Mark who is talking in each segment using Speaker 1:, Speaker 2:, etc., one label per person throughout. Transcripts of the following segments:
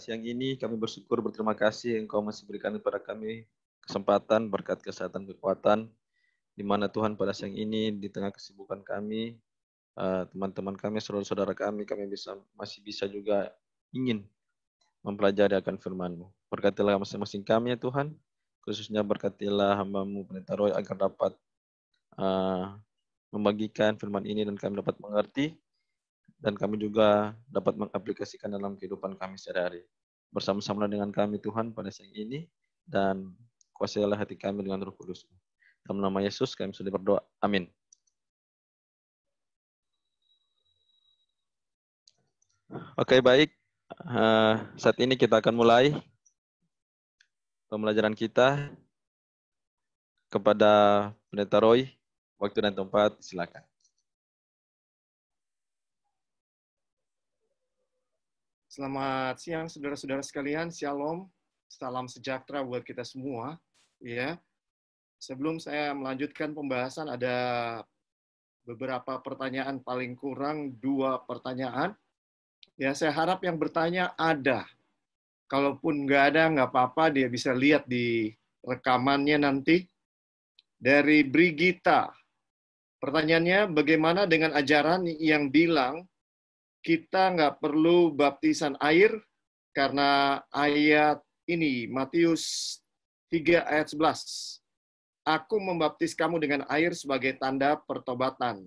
Speaker 1: siang ini kami bersyukur, berterima kasih Engkau masih berikan kepada kami kesempatan, berkat kesehatan, kekuatan, di mana Tuhan pada siang ini di tengah kesibukan kami, teman-teman kami, saudara-saudara kami masih bisa juga ingin mempelajari akan firman-Mu. Berkatilah masing-masing kami ya Tuhan, khususnya berkatilah hamba-Mu Pendeta Roy agar dapat membagikan firman ini dan kami dapat mengerti, dan kami juga dapat mengaplikasikan dalam kehidupan kami sehari-hari. Bersama-sama dengan kami Tuhan pada siang ini, dan kuasailah hati kami dengan Roh Kudus. Dalam nama Yesus kami sudah berdoa. Amin. Oke, baik. Saat ini kita akan mulai pembelajaran kita. Kepada Pendeta Roy, waktu dan tempat, silakan.
Speaker 2: Selamat siang saudara-saudara sekalian, Shalom, salam sejahtera buat kita semua. Ya, sebelum saya melanjutkan pembahasan, ada beberapa pertanyaan, paling kurang 2 pertanyaan. Ya, saya harap yang bertanya ada. Kalaupun nggak ada, nggak apa-apa, dia bisa lihat di rekamannya nanti. Dari Brigita, pertanyaannya, bagaimana dengan ajaran yang bilang kita nggak perlu baptisan air karena ayat ini, Matius 3 ayat 11. Aku membaptis kamu dengan air sebagai tanda pertobatan.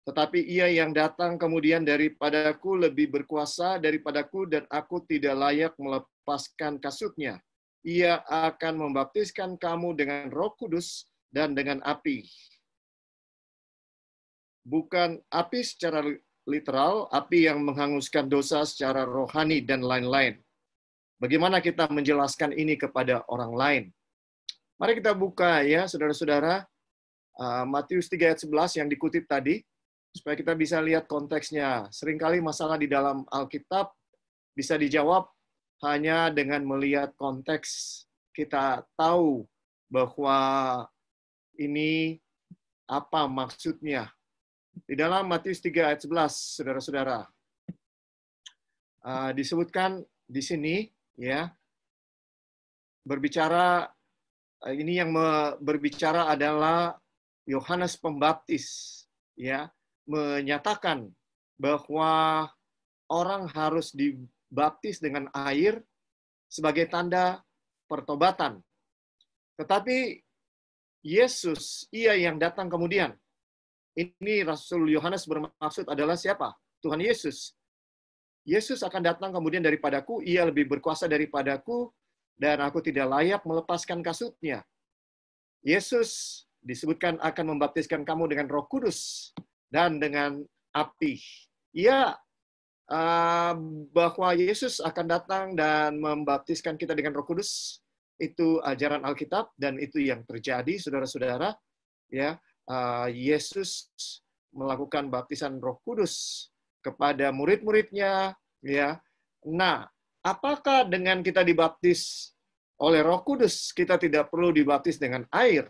Speaker 2: Tetapi ia yang datang kemudian daripadaku lebih berkuasa daripadaku dan aku tidak layak melepaskan kasutnya. Ia akan membaptiskan kamu dengan Roh Kudus dan dengan api. Bukan api secara literal, api yang menghanguskan dosa secara rohani dan lain-lain. Bagaimana kita menjelaskan ini kepada orang lain? Mari kita buka ya, saudara-saudara, Matius 3 ayat 11 yang dikutip tadi, supaya kita bisa lihat konteksnya. Seringkali masalah di dalam Alkitab bisa dijawab hanya dengan melihat konteks. Kita tahu bahwa ini apa maksudnya. Di dalam Matius 3 ayat 11, saudara-saudara, disebutkan di sini, ya, berbicara, ini yang berbicara adalah Yohanes Pembaptis, ya, menyatakan bahwa orang harus dibaptis dengan air sebagai tanda pertobatan. Tetapi Yesus, ia yang datang kemudian. Ini Rasul Yohanes bermaksud adalah siapa? Tuhan Yesus. Yesus akan datang kemudian daripadaku, ia lebih berkuasa daripadaku, dan aku tidak layak melepaskan kasutnya. Yesus disebutkan akan membaptiskan kamu dengan Roh Kudus dan dengan api. Ia bahwa Yesus akan datang dan membaptiskan kita dengan Roh Kudus, itu ajaran Alkitab, dan itu yang terjadi, saudara-saudara. Ya, Yesus melakukan baptisan Roh Kudus kepada murid-muridnya, ya. Nah, apakah dengan kita dibaptis oleh Roh Kudus kita tidak perlu dibaptis dengan air?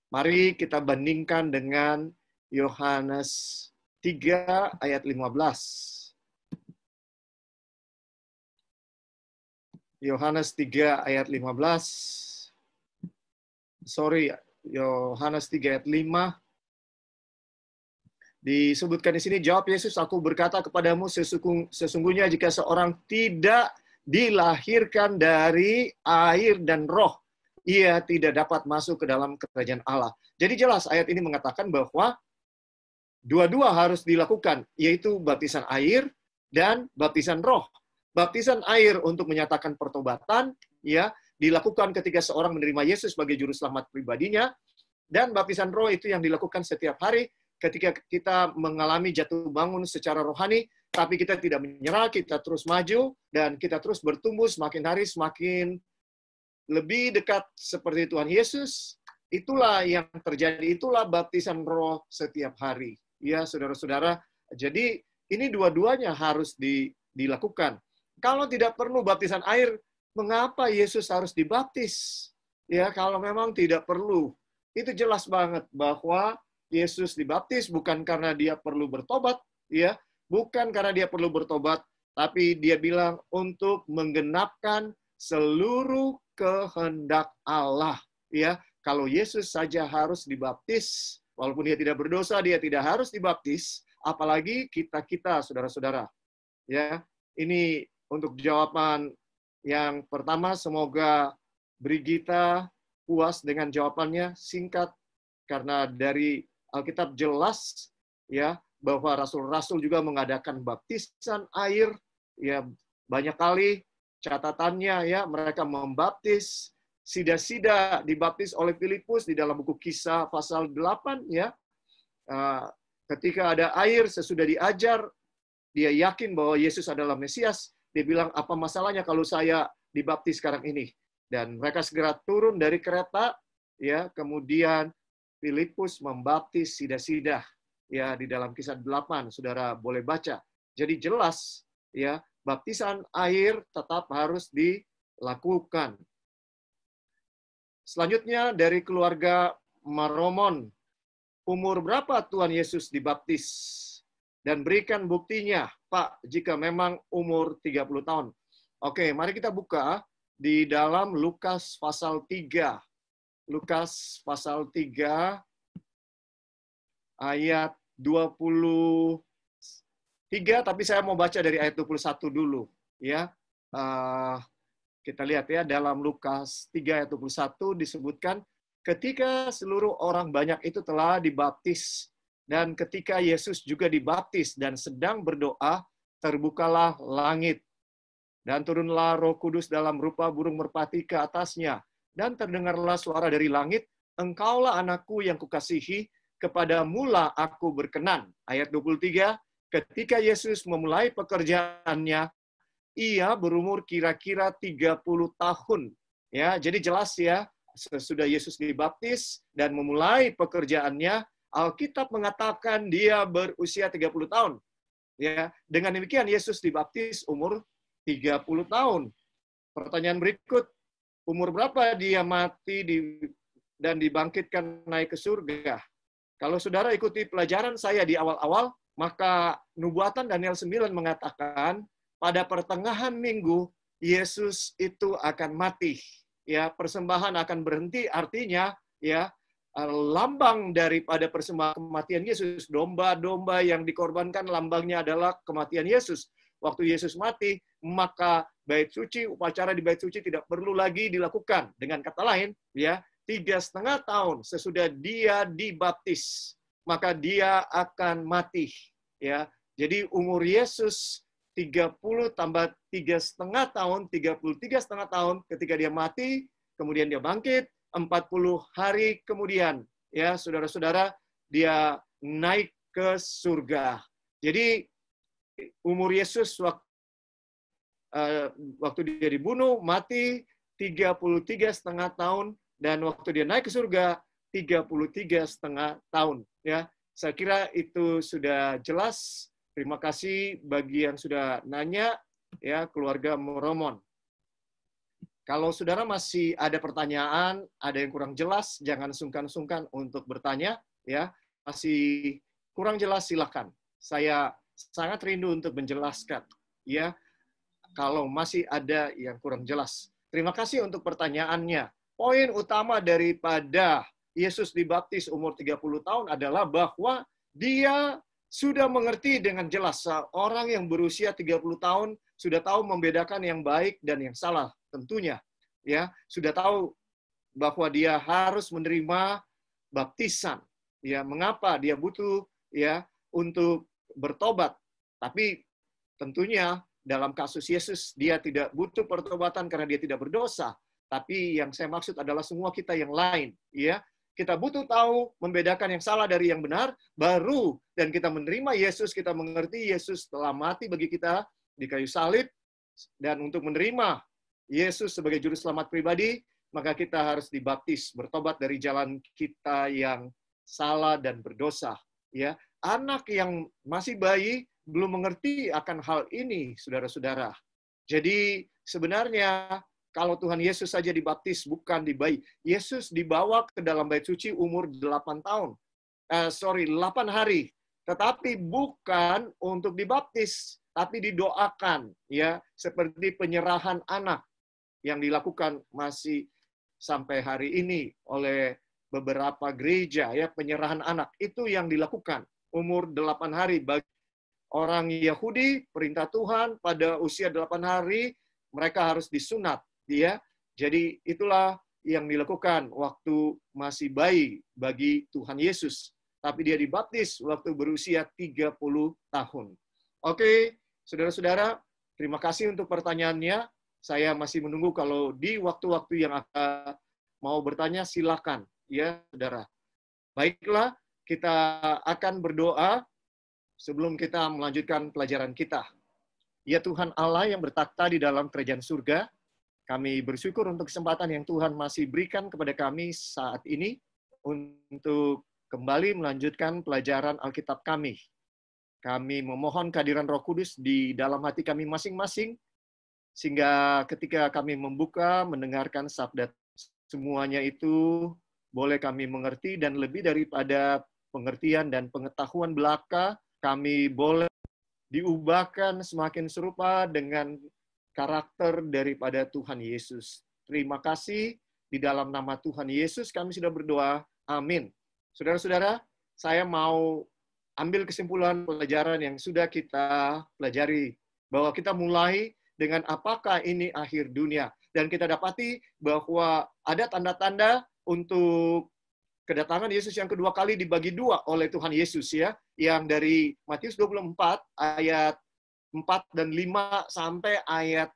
Speaker 2: Mari kita bandingkan dengan Yohanes 3 ayat 15. Yohanes 3 ayat 15. Sorry, Yohanes 3 ayat 5. Disebutkan di sini, jawab Yesus, aku berkata kepadamu, sesungguhnya jika seorang tidak dilahirkan dari air dan roh, ia tidak dapat masuk ke dalam kerajaan Allah. Jadi jelas ayat ini mengatakan bahwa dua-dua harus dilakukan, yaitu baptisan air dan baptisan roh. Baptisan air untuk menyatakan pertobatan, ya, dilakukan ketika seorang menerima Yesus sebagai juru selamat pribadinya, dan baptisan roh itu yang dilakukan setiap hari ketika kita mengalami jatuh bangun secara rohani, tapi kita tidak menyerah, kita terus maju, dan kita terus bertumbuh semakin hari semakin lebih dekat seperti Tuhan Yesus. Itulah yang terjadi, itulah baptisan roh setiap hari. Ya, saudara-saudara, jadi ini dua-duanya harus dilakukan. Kalau tidak perlu baptisan air, mengapa Yesus harus dibaptis? Ya, kalau memang tidak perlu, itu jelas banget bahwa Yesus dibaptis bukan karena dia perlu bertobat, ya, bukan karena dia perlu bertobat, tapi dia bilang untuk menggenapkan seluruh kehendak Allah. Ya, kalau Yesus saja harus dibaptis, walaupun dia tidak berdosa, dia tidak harus dibaptis, apalagi kita-kita, saudara-saudara. Ya, ini untuk jawaban yang pertama. Semoga Brigita puas dengan jawabannya, singkat, karena dari Alkitab jelas ya bahwa rasul-rasul juga mengadakan baptisan air, ya banyak kali catatannya ya, mereka membaptis. Sida-sida dibaptis oleh Filipus di dalam buku Kisah pasal 8 ya. Ketika ada air sesudah diajar, dia yakin bahwa Yesus adalah Mesias, dia bilang, apa masalahnya kalau saya dibaptis sekarang ini? Dan mereka segera turun dari kereta, ya. Kemudian Filipus membaptis sida-sida, ya, di dalam Kisah 8, saudara boleh baca. Jadi jelas, ya, baptisan air tetap harus dilakukan. Selanjutnya dari keluarga Maromon, umur berapa Tuhan Yesus dibaptis? Dan berikan buktinya, Pak, jika memang umur 30 tahun. Oke, mari kita buka di dalam Lukas pasal 3. Lukas pasal 3 ayat 23, tapi saya mau baca dari ayat 21 dulu. Ya, kita lihat ya, dalam Lukas 3 ayat 21 disebutkan, ketika seluruh orang banyak itu telah dibaptis, dan ketika Yesus juga dibaptis dan sedang berdoa, terbukalah langit. Dan turunlah Roh Kudus dalam rupa burung merpati ke atasnya. Dan terdengarlah suara dari langit, engkaulah anakku yang kukasihi, kepadamulah aku berkenan. Ayat 23, ketika Yesus memulai pekerjaannya, ia berumur kira-kira 30 tahun. Ya, jadi jelas ya, sesudah Yesus dibaptis dan memulai pekerjaannya, Alkitab mengatakan dia berusia 30 tahun. Ya, dengan demikian Yesus dibaptis umur 30 tahun. Pertanyaan berikut, umur berapa dia mati dan dibangkitkan naik ke surga? Kalau saudara ikuti pelajaran saya di awal-awal, maka nubuatan Daniel 9 mengatakan pada pertengahan minggu Yesus itu akan mati. Ya, persembahan akan berhenti, artinya ya lambang daripada persembahan kematian Yesus, domba-domba yang dikorbankan lambangnya adalah kematian Yesus. Waktu Yesus mati, maka bait suci, upacara di bait suci tidak perlu lagi dilakukan. Dengan kata lain, ya 3,5 tahun sesudah dia dibaptis, maka dia akan mati. Ya, jadi umur Yesus 30 tambah 3,5 tahun, 33,5 tahun ketika dia mati, kemudian dia bangkit, 40 hari kemudian, ya saudara-saudara, dia naik ke surga. Jadi umur Yesus waktu dia dibunuh, mati 33,5 tahun, dan waktu dia naik ke surga 33,5 tahun. Ya, saya kira itu sudah jelas. Terima kasih bagi yang sudah nanya, ya keluarga Moromon. Kalau saudara masih ada pertanyaan, ada yang kurang jelas, jangan sungkan-sungkan untuk bertanya. Ya, masih kurang jelas silakan. Saya sangat rindu untuk menjelaskan. Ya, kalau masih ada yang kurang jelas. Terima kasih untuk pertanyaannya. Poin utama daripada Yesus dibaptis umur 30 tahun adalah bahwa dia sudah mengerti dengan jelas. Orang yang berusia 30 tahun sudah tahu membedakan yang baik dan yang salah tentunya. Ya, sudah tahu bahwa dia harus menerima baptisan. Ya, mengapa dia butuh ya untuk bertobat. Tapi tentunya dalam kasus Yesus dia tidak butuh pertobatan karena dia tidak berdosa. Tapi yang saya maksud adalah semua kita yang lain, ya. Kita butuh tahu membedakan yang salah dari yang benar, baru dan kita menerima Yesus, kita mengerti Yesus telah mati bagi kita di kayu salib, dan untuk menerima Yesus sebagai juru selamat pribadi, maka kita harus dibaptis, bertobat dari jalan kita yang salah dan berdosa. Ya, anak yang masih bayi belum mengerti akan hal ini, saudara-saudara. Jadi sebenarnya kalau Tuhan Yesus saja dibaptis, bukan di bayi. Yesus dibawa ke dalam bait suci umur 8 tahun. 8 hari. tetapi bukan untuk dibaptis, tapi didoakan, ya, seperti penyerahan anak yang dilakukan masih sampai hari ini oleh beberapa gereja, ya, penyerahan anak itu yang dilakukan umur 8 hari bagi orang Yahudi. Perintah Tuhan pada usia 8 hari mereka harus disunat, ya. Jadi itulah yang dilakukan waktu masih bayi bagi Tuhan Yesus. Tapi dia dibaptis waktu berusia 30 tahun. Oke, saudara-saudara, terima kasih untuk pertanyaannya. Saya masih menunggu kalau di waktu-waktu yang akan mau bertanya, silakan, ya, saudara. Baiklah, kita akan berdoa sebelum kita melanjutkan pelajaran kita. Ya Tuhan Allah yang bertakhta di dalam kerajaan surga, kami bersyukur untuk kesempatan yang Tuhan masih berikan kepada kami saat ini untuk kembali melanjutkan pelajaran Alkitab kami. Kami memohon kehadiran Roh Kudus di dalam hati kami masing-masing, sehingga ketika kami membuka, mendengarkan sabda, semuanya itu boleh kami mengerti, dan lebih daripada pengertian dan pengetahuan belaka, kami boleh diubahkan semakin serupa dengan karakter daripada Tuhan Yesus. Terima kasih, di dalam nama Tuhan Yesus kami sudah berdoa. Amin. Saudara-saudara, saya mau ambil kesimpulan pelajaran yang sudah kita pelajari, bahwa kita mulai dengan apakah ini akhir dunia. Dan kita dapati bahwa ada tanda-tanda untuk kedatangan Yesus yang kedua kali dibagi dua oleh Tuhan Yesus, ya. Yang dari Matius 24 ayat 4 dan 5 sampai ayat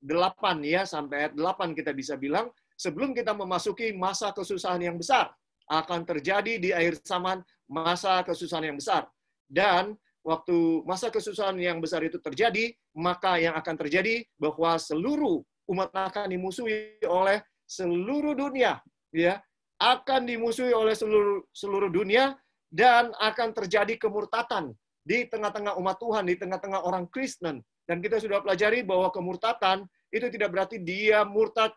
Speaker 2: 8, ya. Sampai ayat 8 kita bisa bilang, sebelum kita memasuki masa kesusahan yang besar, akan terjadi di akhir zaman masa kesusahan yang besar. Dan waktu masa kesusahan yang besar itu terjadi, maka yang akan terjadi bahwa seluruh umat akan dimusuhi oleh seluruh dunia, ya, akan dimusuhi oleh seluruh dunia, dan akan terjadi kemurtatan di tengah-tengah umat Tuhan, di tengah-tengah orang Kristen. Dan kita sudah pelajari bahwa kemurtatan itu tidak berarti dia murtad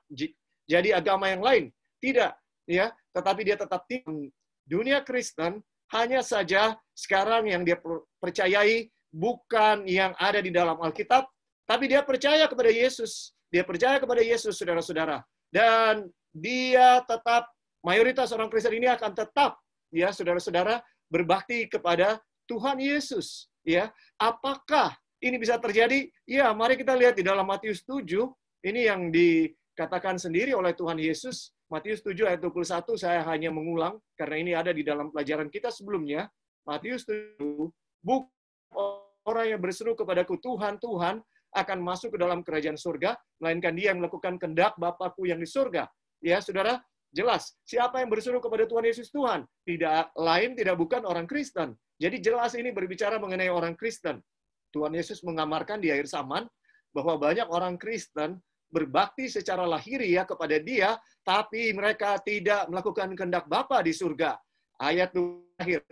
Speaker 2: jadi agama yang lain, tidak, ya, tetapi dia tetap di dunia Kristen. Hanya saja sekarang yang dia percayai bukan yang ada di dalam Alkitab, tapi dia percaya kepada Yesus. Dia percaya kepada Yesus, saudara-saudara. Dan dia tetap, mayoritas orang Kristen ini akan tetap, ya, saudara-saudara, berbakti kepada Tuhan Yesus. Ya, apakah ini bisa terjadi? Ya, mari kita lihat di dalam Matius 7. Ini yang dikatakan sendiri oleh Tuhan Yesus. Matius 7 ayat 21, saya hanya mengulang, karena ini ada di dalam pelajaran kita sebelumnya. Matius 7, bukan orang yang berseru kepadaku, Tuhan, Tuhan, akan masuk ke dalam kerajaan surga, melainkan dia yang melakukan kehendak Bapakku yang di surga. Ya, saudara, jelas. Siapa yang berseru kepada Tuhan Yesus Tuhan? Tidak lain, tidak bukan orang Kristen. Jadi jelas ini berbicara mengenai orang Kristen. Tuhan Yesus mengamarkan di akhir zaman, bahwa banyak orang Kristen berbakti secara lahiriah kepada dia, tapi mereka tidak melakukan kehendak Bapa di surga. Ayat terakhir.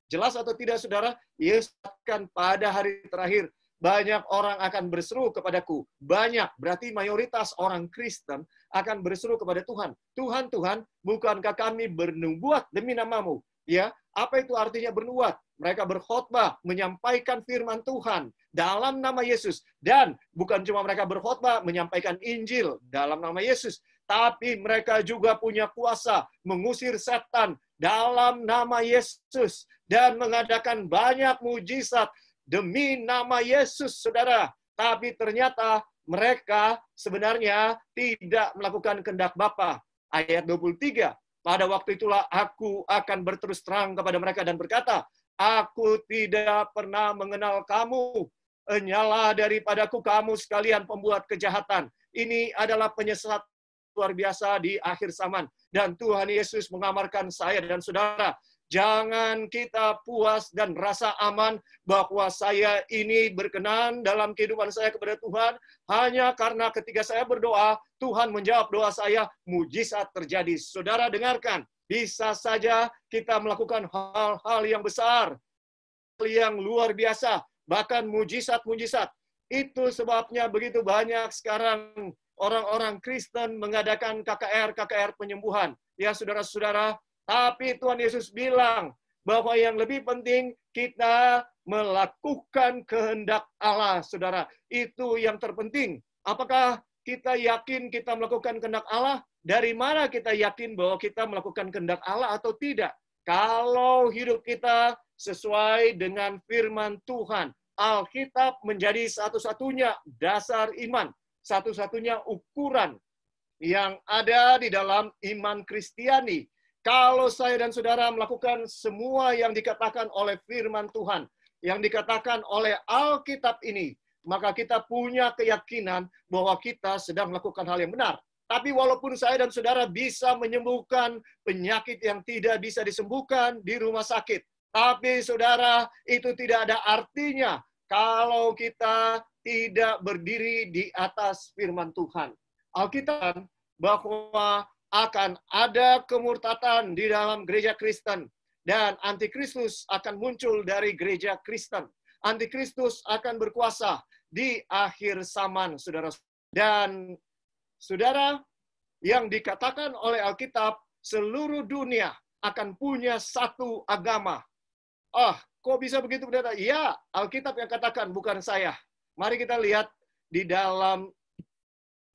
Speaker 2: Jelas atau tidak, saudara? Yesus akan pada hari terakhir, banyak orang akan berseru kepadaku. Banyak, berarti mayoritas orang Kristen akan berseru kepada Tuhan. Tuhan, Tuhan, bukankah kami bernubuat demi namamu? Ya, apa itu artinya bernubuat? Mereka berkhotbah, menyampaikan firman Tuhan dalam nama Yesus. Dan bukan cuma mereka berkhotbah, menyampaikan Injil dalam nama Yesus, tapi mereka juga punya kuasa mengusir setan dalam nama Yesus dan mengadakan banyak mujizat demi nama Yesus, saudara. Tapi ternyata mereka sebenarnya tidak melakukan kehendak Bapa. Ayat 23, pada waktu itulah aku akan berterus terang kepada mereka dan berkata, aku tidak pernah mengenal kamu. Enyalah daripadaku kamu sekalian pembuat kejahatan. Ini adalah penyesat luar biasa di akhir zaman. Dan Tuhan Yesus mengamarkan saya dan saudara, jangan kita puas dan rasa aman bahwa saya ini berkenan dalam kehidupan saya kepada Tuhan hanya karena ketika saya berdoa, Tuhan menjawab doa saya, mujizat terjadi. Saudara dengarkan, bisa saja kita melakukan hal-hal yang besar, yang luar biasa, bahkan mujizat-mujizat. Itu sebabnya begitu banyak sekarang orang-orang Kristen mengadakan KKR penyembuhan. Ya, saudara-saudara, tapi Tuhan Yesus bilang bahwa yang lebih penting kita melakukan kehendak Allah, saudara. Itu yang terpenting. Apakah kita yakin kita melakukan kehendak Allah? Dari mana kita yakin bahwa kita melakukan kehendak Allah atau tidak? Kalau hidup kita sesuai dengan firman Tuhan, Alkitab menjadi satu-satunya dasar iman, satu-satunya ukuran yang ada di dalam iman Kristiani. Kalau saya dan saudara melakukan semua yang dikatakan oleh firman Tuhan, yang dikatakan oleh Alkitab ini, maka kita punya keyakinan bahwa kita sedang melakukan hal yang benar. Tapi walaupun saya dan saudara bisa menyembuhkan penyakit yang tidak bisa disembuhkan di rumah sakit, tapi saudara, itu tidak ada artinya kalau kita tidak berdiri di atas firman Tuhan. Alkitab bahwa akan ada kemurtatan di dalam gereja Kristen dan antikristus akan muncul dari gereja Kristen. Antikristus akan berkuasa di akhir zaman, saudara. Dan saudara, yang dikatakan oleh Alkitab, seluruh dunia akan punya satu agama. Kok bisa begitu, pendeta? Ya, Alkitab yang katakan, bukan saya. Mari kita lihat di dalam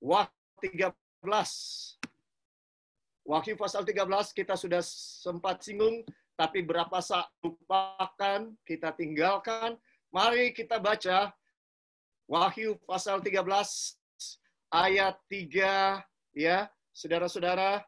Speaker 2: Wahyu 13. Wahyu pasal 13 kita sudah sempat singgung, tapi berapa saat lupakan, kita tinggalkan. Mari kita baca Wahyu pasal 13 ayat 3, ya, saudara-saudara.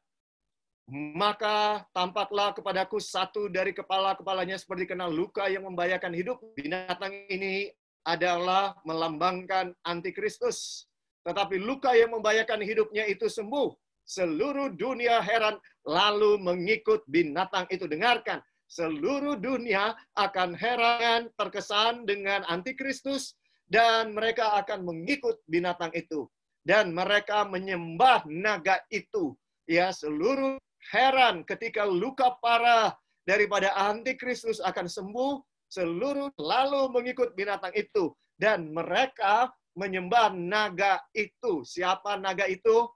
Speaker 2: Maka tampaklah kepadaku satu dari kepala-kepalanya seperti kena luka yang membahayakan hidup. Binatang ini adalah melambangkan antikristus. Tetapi luka yang membahayakan hidupnya itu sembuh. Seluruh dunia heran lalu mengikut binatang itu. Dengarkan, seluruh dunia akan heran, terkesan dengan antikristus, dan mereka akan mengikut binatang itu. Dan mereka menyembah naga itu. Ya, seluruh heran ketika luka parah daripada antikristus akan sembuh, seluruh lalu mengikut binatang itu. Dan mereka menyembah naga itu. Siapa naga itu?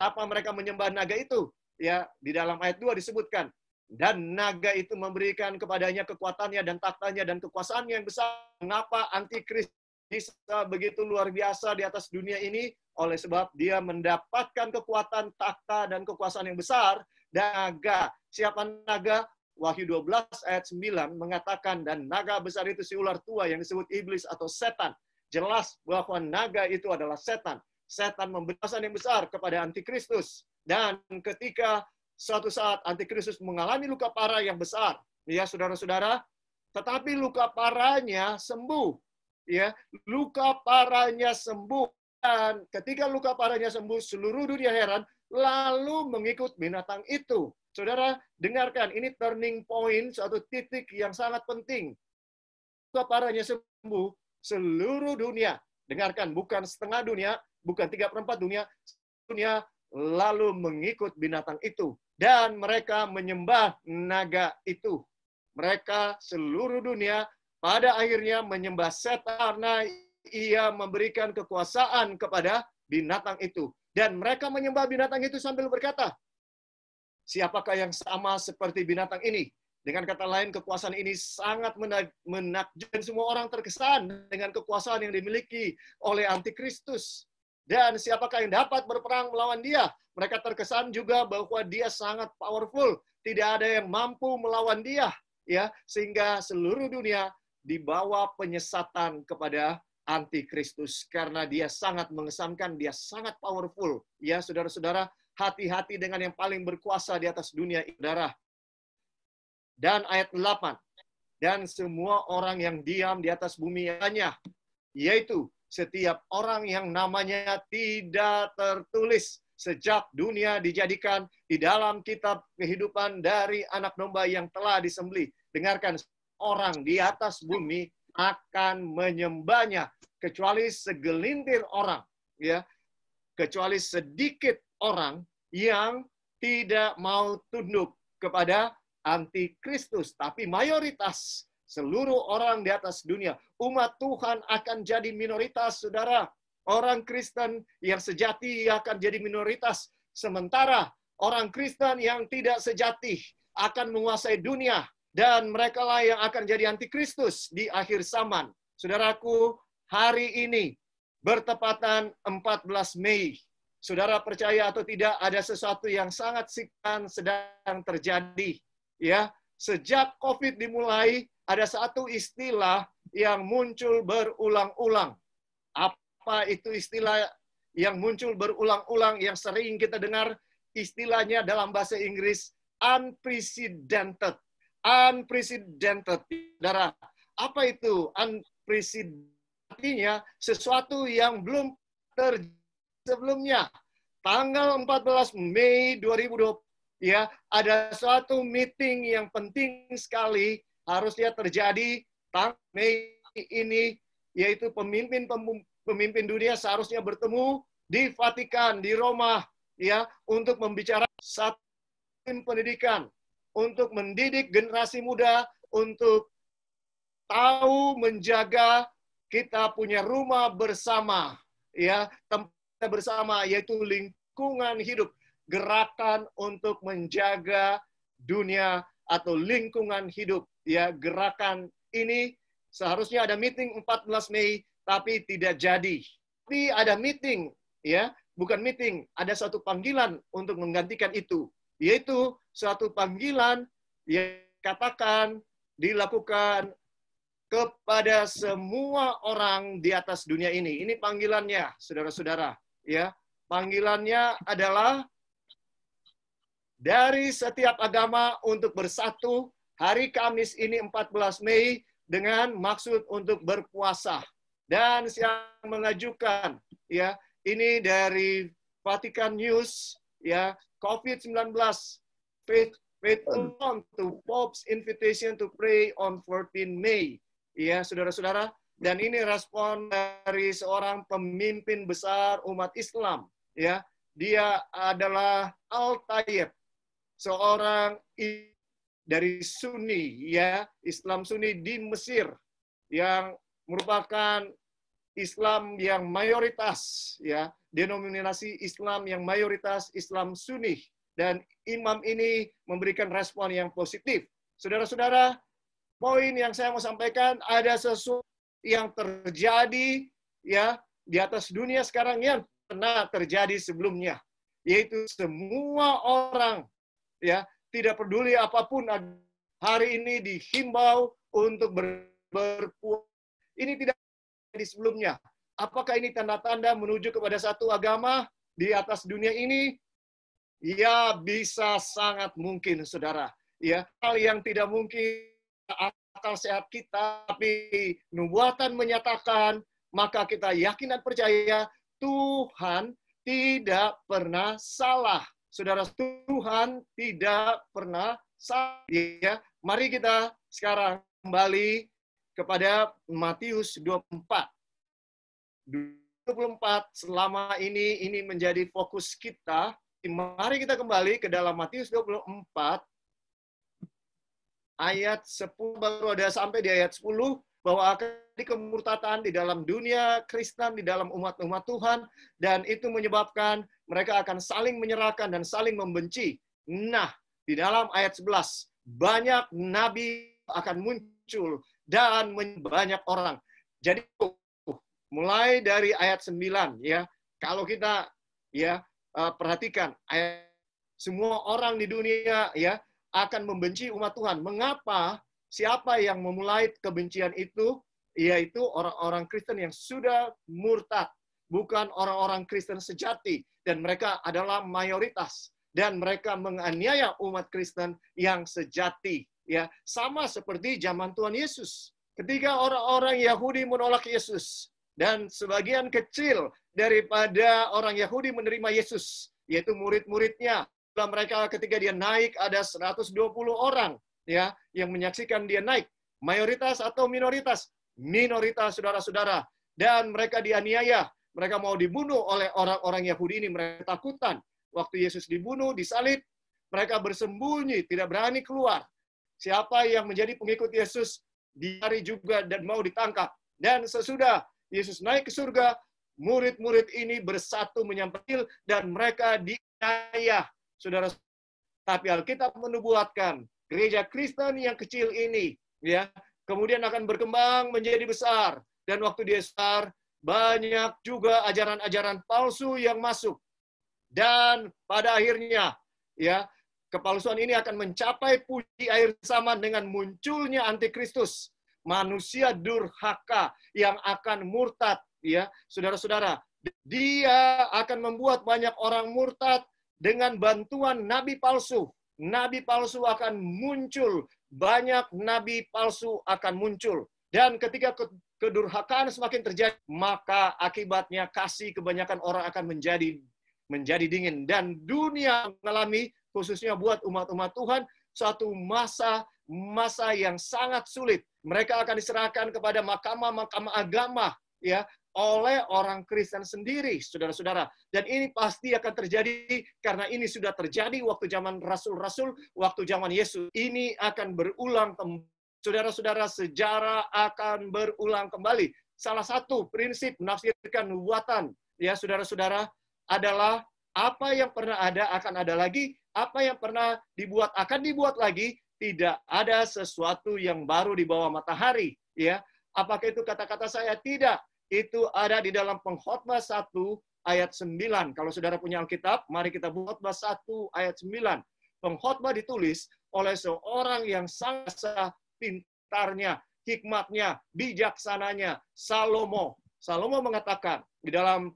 Speaker 2: Apa mereka menyembah naga itu? Ya, di dalam ayat 2 disebutkan. Dan naga itu memberikan kepadanya kekuatannya dan taktanya dan kekuasaannya yang besar. Mengapa antikristus bisa begitu luar biasa di atas dunia ini? Oleh sebab dia mendapatkan kekuatan, takhta, dan kekuasaan yang besar. Naga. Siapa naga? Wahyu 12 ayat 9 mengatakan, dan naga besar itu si ular tua yang disebut iblis atau setan. Jelas bahwa naga itu adalah setan. Setan memberi kekuasaan yang besar kepada antikristus. Dan ketika suatu saat antikristus mengalami luka parah yang besar, ya saudara-saudara, tetapi luka parahnya sembuh. Ya, luka parahnya sembuh. Dan ketika luka parahnya sembuh, seluruh dunia heran, lalu mengikut binatang itu. Saudara, dengarkan, ini turning point, suatu titik yang sangat penting. Luka parahnya sembuh, seluruh dunia. Dengarkan, bukan setengah dunia, bukan 3/4 dunia, lalu mengikut binatang itu. Dan mereka menyembah naga itu. Mereka seluruh dunia pada akhirnya menyembah setan karena ia memberikan kekuasaan kepada binatang itu. Dan mereka menyembah binatang itu sambil berkata, siapakah yang sama seperti binatang ini? Dengan kata lain, kekuasaan ini sangat menakjubkan. Semua orang terkesan dengan kekuasaan yang dimiliki oleh antikristus. Dan siapakah yang dapat berperang melawan dia? Mereka terkesan juga bahwa dia sangat powerful. Tidak ada yang mampu melawan dia. Ya, sehingga seluruh dunia dibawa penyesatan kepada antikristus. Karena dia sangat mengesankan, dia sangat powerful. Ya, saudara-saudara, hati-hati dengan yang paling berkuasa di atas dunia, saudara. Dan ayat 8. Dan semua orang yang diam di atas bumi hanya, yaitu setiap orang yang namanya tidak tertulis sejak dunia dijadikan di dalam kitab kehidupan dari anak domba yang telah disembelih. Dengarkan, orang di atas bumi akan menyembahnya, kecuali segelintir orang, ya, kecuali sedikit orang yang tidak mau tunduk kepada antikristus, tapi mayoritas seluruh orang di atas dunia, umat Tuhan akan jadi minoritas, saudara. Orang Kristen yang sejati akan jadi minoritas. Sementara orang Kristen yang tidak sejati akan menguasai dunia. Dan mereka lah yang akan jadi antikristus di akhir zaman. Saudaraku, hari ini bertepatan 14 Mei. Saudara percaya atau tidak, ada sesuatu yang sangat signifikan sedang terjadi. Ya, sejak COVID dimulai, ada satu istilah yang muncul berulang-ulang. Apa itu istilah yang muncul berulang-ulang yang sering kita dengar? Istilahnya dalam bahasa Inggris unprecedented. Unprecedented. Saudara, apa itu unprecedented? Artinya sesuatu yang belum terjadi sebelumnya. Tanggal 14 Mei 2020, ya, ada suatu meeting yang penting sekali harusnya terjadi tanggal Mei ini, yaitu pemimpin dunia seharusnya bertemu di Vatikan, di Roma, ya, untuk membicarakan satu pendidikan, untuk mendidik generasi muda, untuk tahu menjaga kita punya rumah bersama, ya, tempat bersama, yaitu lingkungan hidup, gerakan untuk menjaga dunia atau lingkungan hidup, ya. Gerakan ini seharusnya ada meeting 14 Mei, tapi tidak jadi. Tapi ada meeting, ya, bukan meeting, ada satu panggilan untuk menggantikan itu, yaitu suatu panggilan yang katakan dilakukan kepada semua orang di atas dunia ini. Ini panggilannya, saudara-saudara. Ya, panggilannya adalah dari setiap agama untuk bersatu hari Kamis ini 14 Mei dengan maksud untuk berpuasa. Dan yang mengajukan, ya, ini dari Vatican News, ya, COVID-19 faith on to Pope's invitation to pray on 14 May. Ya, saudara-saudara, dan ini respon dari seorang pemimpin besar umat Islam, ya. Dia adalah Al-Tayyib, seorang dari Sunni, ya, Islam Sunni di Mesir, yang merupakan Islam yang mayoritas, ya, denominasi Islam yang mayoritas Islam Sunni, dan imam ini memberikan respon yang positif. Saudara-saudara, poin yang saya mau sampaikan, ada sesuatu yang terjadi, ya, di atas dunia sekarang yang pernah terjadi sebelumnya, yaitu semua orang, ya, tidak peduli apapun, hari ini dihimbau untuk berpuasa. Ini tidak di sebelumnya. Apakah ini tanda-tanda menuju kepada satu agama di atas dunia ini? Ya, bisa sangat mungkin, saudara. Ya, hal yang tidak mungkin akal sehat kita, tapi nubuatan menyatakan, maka kita yakin dan percaya Tuhan tidak pernah salah. Saudara, Tuhan tidak pernah salah. Ya, mari kita sekarang kembali kepada Matius 24. 24 selama ini menjadi fokus kita. Mari kita kembali ke dalam Matius 24 ayat 10, baru ada sampai di ayat 10, bahwa akan di kemurtatan di dalam dunia Kristen, di dalam umat-umat Tuhan, dan itu menyebabkan mereka akan saling menyerahkan dan saling membenci. Nah, di dalam ayat 11, banyak nabi akan muncul dan banyak orang. Jadi mulai dari ayat 9, ya, kalau kita, ya, perhatikan, semua orang di dunia, ya, akan membenci umat Tuhan. Mengapa? Siapa yang memulai kebencian itu? Yaitu orang-orang Kristen yang sudah murtad, bukan orang-orang Kristen sejati, dan mereka adalah mayoritas, dan mereka menganiaya umat Kristen yang sejati, ya, sama seperti zaman Tuhan Yesus. Ketika orang-orang Yahudi menolak Yesus, dan sebagian kecil daripada orang Yahudi menerima Yesus, yaitu murid-muridnya. Mereka ketika dia naik ada 120 orang, ya, yang menyaksikan dia naik. Mayoritas atau minoritas? Minoritas, saudara-saudara. Dan mereka dianiaya. Mereka mau dibunuh oleh orang-orang Yahudi ini. Mereka takutan. Waktu Yesus dibunuh, disalib, mereka bersembunyi, tidak berani keluar. Siapa yang menjadi pengikut Yesus dicari juga dan mau ditangkap. Dan sesudah Yesus naik ke surga, murid-murid ini bersatu menyampaikan dan mereka dianiaya. Saudara, tapi Alkitab menubuatkan gereja Kristen yang kecil ini, ya, kemudian akan berkembang menjadi besar. Dan waktu dia besar, banyak juga ajaran-ajaran palsu yang masuk. Dan pada akhirnya, ya, kepalsuan ini akan mencapai puji akhir zaman dengan munculnya antikristus, manusia durhaka yang akan murtad, ya, saudara-saudara. Dia akan membuat banyak orang murtad dengan bantuan nabi palsu. Nabi palsu akan muncul, banyak nabi palsu akan muncul. Dan ketika kedurhakaan semakin terjadi, maka akibatnya kasih kebanyakan orang akan menjadi dingin. Dan dunia mengalami, khususnya buat umat-umat Tuhan, suatu masa yang sangat sulit. Mereka akan diserahkan kepada mahkamah-mahkamah agama, ya, oleh orang Kristen sendiri, saudara-saudara. Dan ini pasti akan terjadi karena ini sudah terjadi waktu zaman rasul-rasul, waktu zaman Yesus. Ini akan berulang kembali. Saudara-saudara, sejarah akan berulang kembali. Salah satu prinsip menafsirkan nubuatan, ya saudara-saudara, adalah apa yang pernah ada akan ada lagi, apa yang pernah dibuat akan dibuat lagi. Tidak ada sesuatu yang baru di bawah matahari, ya. Apakah itu kata-kata saya? Tidak. Itu ada di dalam Pengkhotbah 1 ayat 9. Kalau saudara punya Alkitab, mari kita buka Pengkhotbah 1 ayat 9. Pengkhotbah ditulis oleh seorang yang sangat pintarnya, hikmatnya, bijaksananya, Salomo. Salomo mengatakan di dalam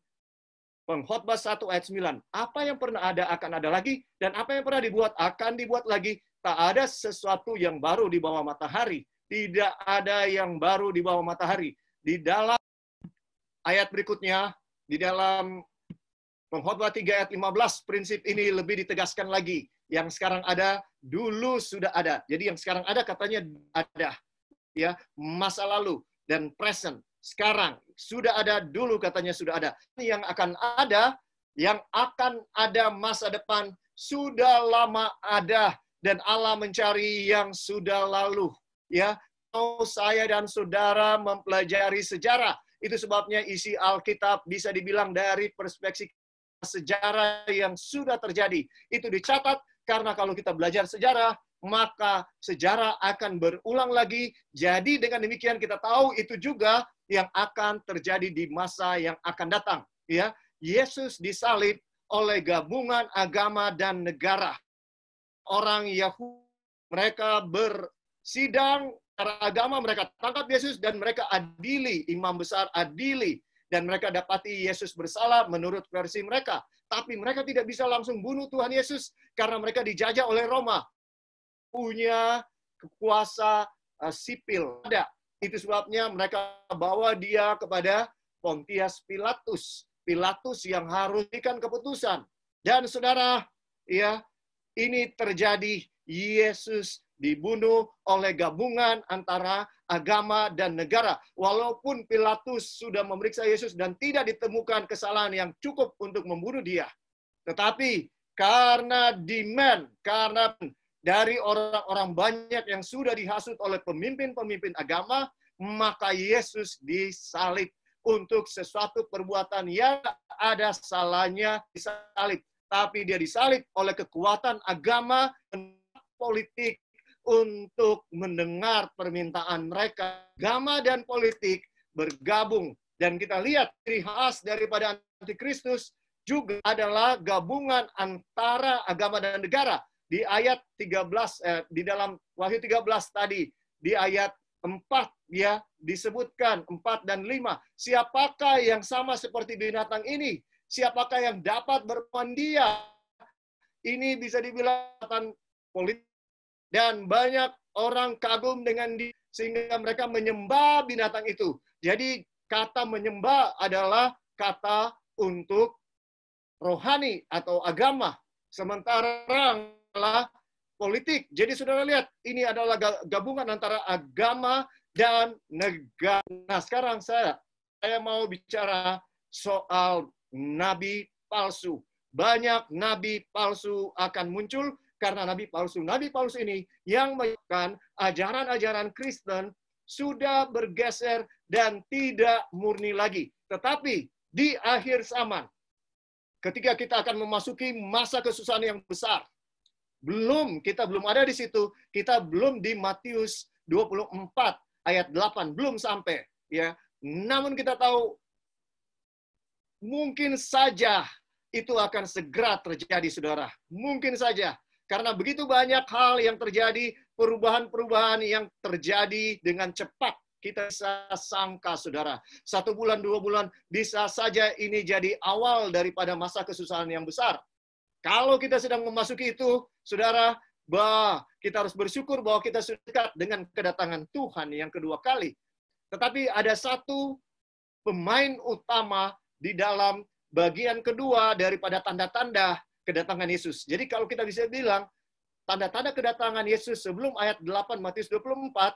Speaker 2: Pengkhotbah 1 ayat 9, apa yang pernah ada akan ada lagi, dan apa yang pernah dibuat akan dibuat lagi. Tak ada sesuatu yang baru di bawah matahari. Tidak ada yang baru di bawah matahari. Di dalam ayat berikutnya, di dalam Pengkhotbah 3 ayat 15, prinsip ini lebih ditegaskan lagi. Yang sekarang ada, dulu sudah ada. Jadi yang sekarang ada katanya ada. Ya, masa lalu dan present. Sekarang sudah ada, dulu katanya sudah ada. Yang akan ada masa depan, sudah lama ada. Dan Allah mencari yang sudah lalu. Ya, saya dan saudara mempelajari sejarah. Itu sebabnya isi Alkitab bisa dibilang dari perspektif sejarah yang sudah terjadi. Itu dicatat karena kalau kita belajar sejarah, maka sejarah akan berulang lagi. Jadi dengan demikian kita tahu itu juga yang akan terjadi di masa yang akan datang. Ya, Yesus disalib oleh gabungan agama dan negara. Orang Yahudi, mereka bersidang secara agama, mereka tangkap Yesus dan mereka adili, imam besar adili, dan mereka dapati Yesus bersalah menurut versi mereka. Tapi mereka tidak bisa langsung bunuh Tuhan Yesus karena mereka dijajah oleh Roma. Punya kuasa sipil ada. Itu sebabnya mereka bawa dia kepada Pontius Pilatus. Pilatus yang harus berikan keputusan. Dan saudara, ya, ini terjadi, Yesus dibunuh oleh gabungan antara agama dan negara. Walaupun Pilatus sudah memeriksa Yesus dan tidak ditemukan kesalahan yang cukup untuk membunuh dia. Tetapi karena demand, karena dari orang-orang banyak yang sudah dihasut oleh pemimpin-pemimpin agama, maka Yesus disalib untuk sesuatu perbuatan yang ada salahnya disalib. Tapi dia disalib oleh kekuatan agama dan politik untuk mendengar permintaan mereka. Agama dan politik bergabung. Dan kita lihat ciri khas daripada antikristus juga adalah gabungan antara agama dan negara. Di ayat 13, di dalam Wahyu 13 tadi, di ayat 4 ya disebutkan 4 dan 5. Siapakah yang sama seperti binatang ini? Siapakah yang dapat berlawan dia? Ini bisa dibilang politik. Dan banyak orang kagum dengan dia, sehingga mereka menyembah binatang itu. Jadi kata menyembah adalah kata untuk rohani atau agama. Sementara adalah politik. Jadi saudara lihat, ini adalah gabungan antara agama dan negara. Nah sekarang saya mau bicara soal nabi palsu. Banyak nabi palsu akan muncul karena nabi palsu ini yang menyebabkan ajaran-ajaran Kristen sudah bergeser dan tidak murni lagi. Tetapi di akhir zaman, ketika kita akan memasuki masa kesusahan yang besar, Kita belum ada di situ. Kita belum di Matius 24 ayat 8, belum sampai, ya. Namun kita tahu mungkin saja itu akan segera terjadi, saudara. Mungkin saja. Karena begitu banyak hal yang terjadi, perubahan-perubahan yang terjadi dengan cepat. Kita bisa sangka, saudara. 1 bulan, 2 bulan, bisa saja ini jadi awal daripada masa kesusahan yang besar. Kalau kita sedang memasuki itu, saudara, kita harus bersyukur bahwa kita sudah dekat dengan kedatangan Tuhan yang kedua kali. Tetapi ada satu pemain utama di dalam bagian kedua daripada tanda-tanda kedatangan Yesus. Jadi kalau kita bisa bilang, tanda-tanda kedatangan Yesus sebelum ayat 8 Matius 24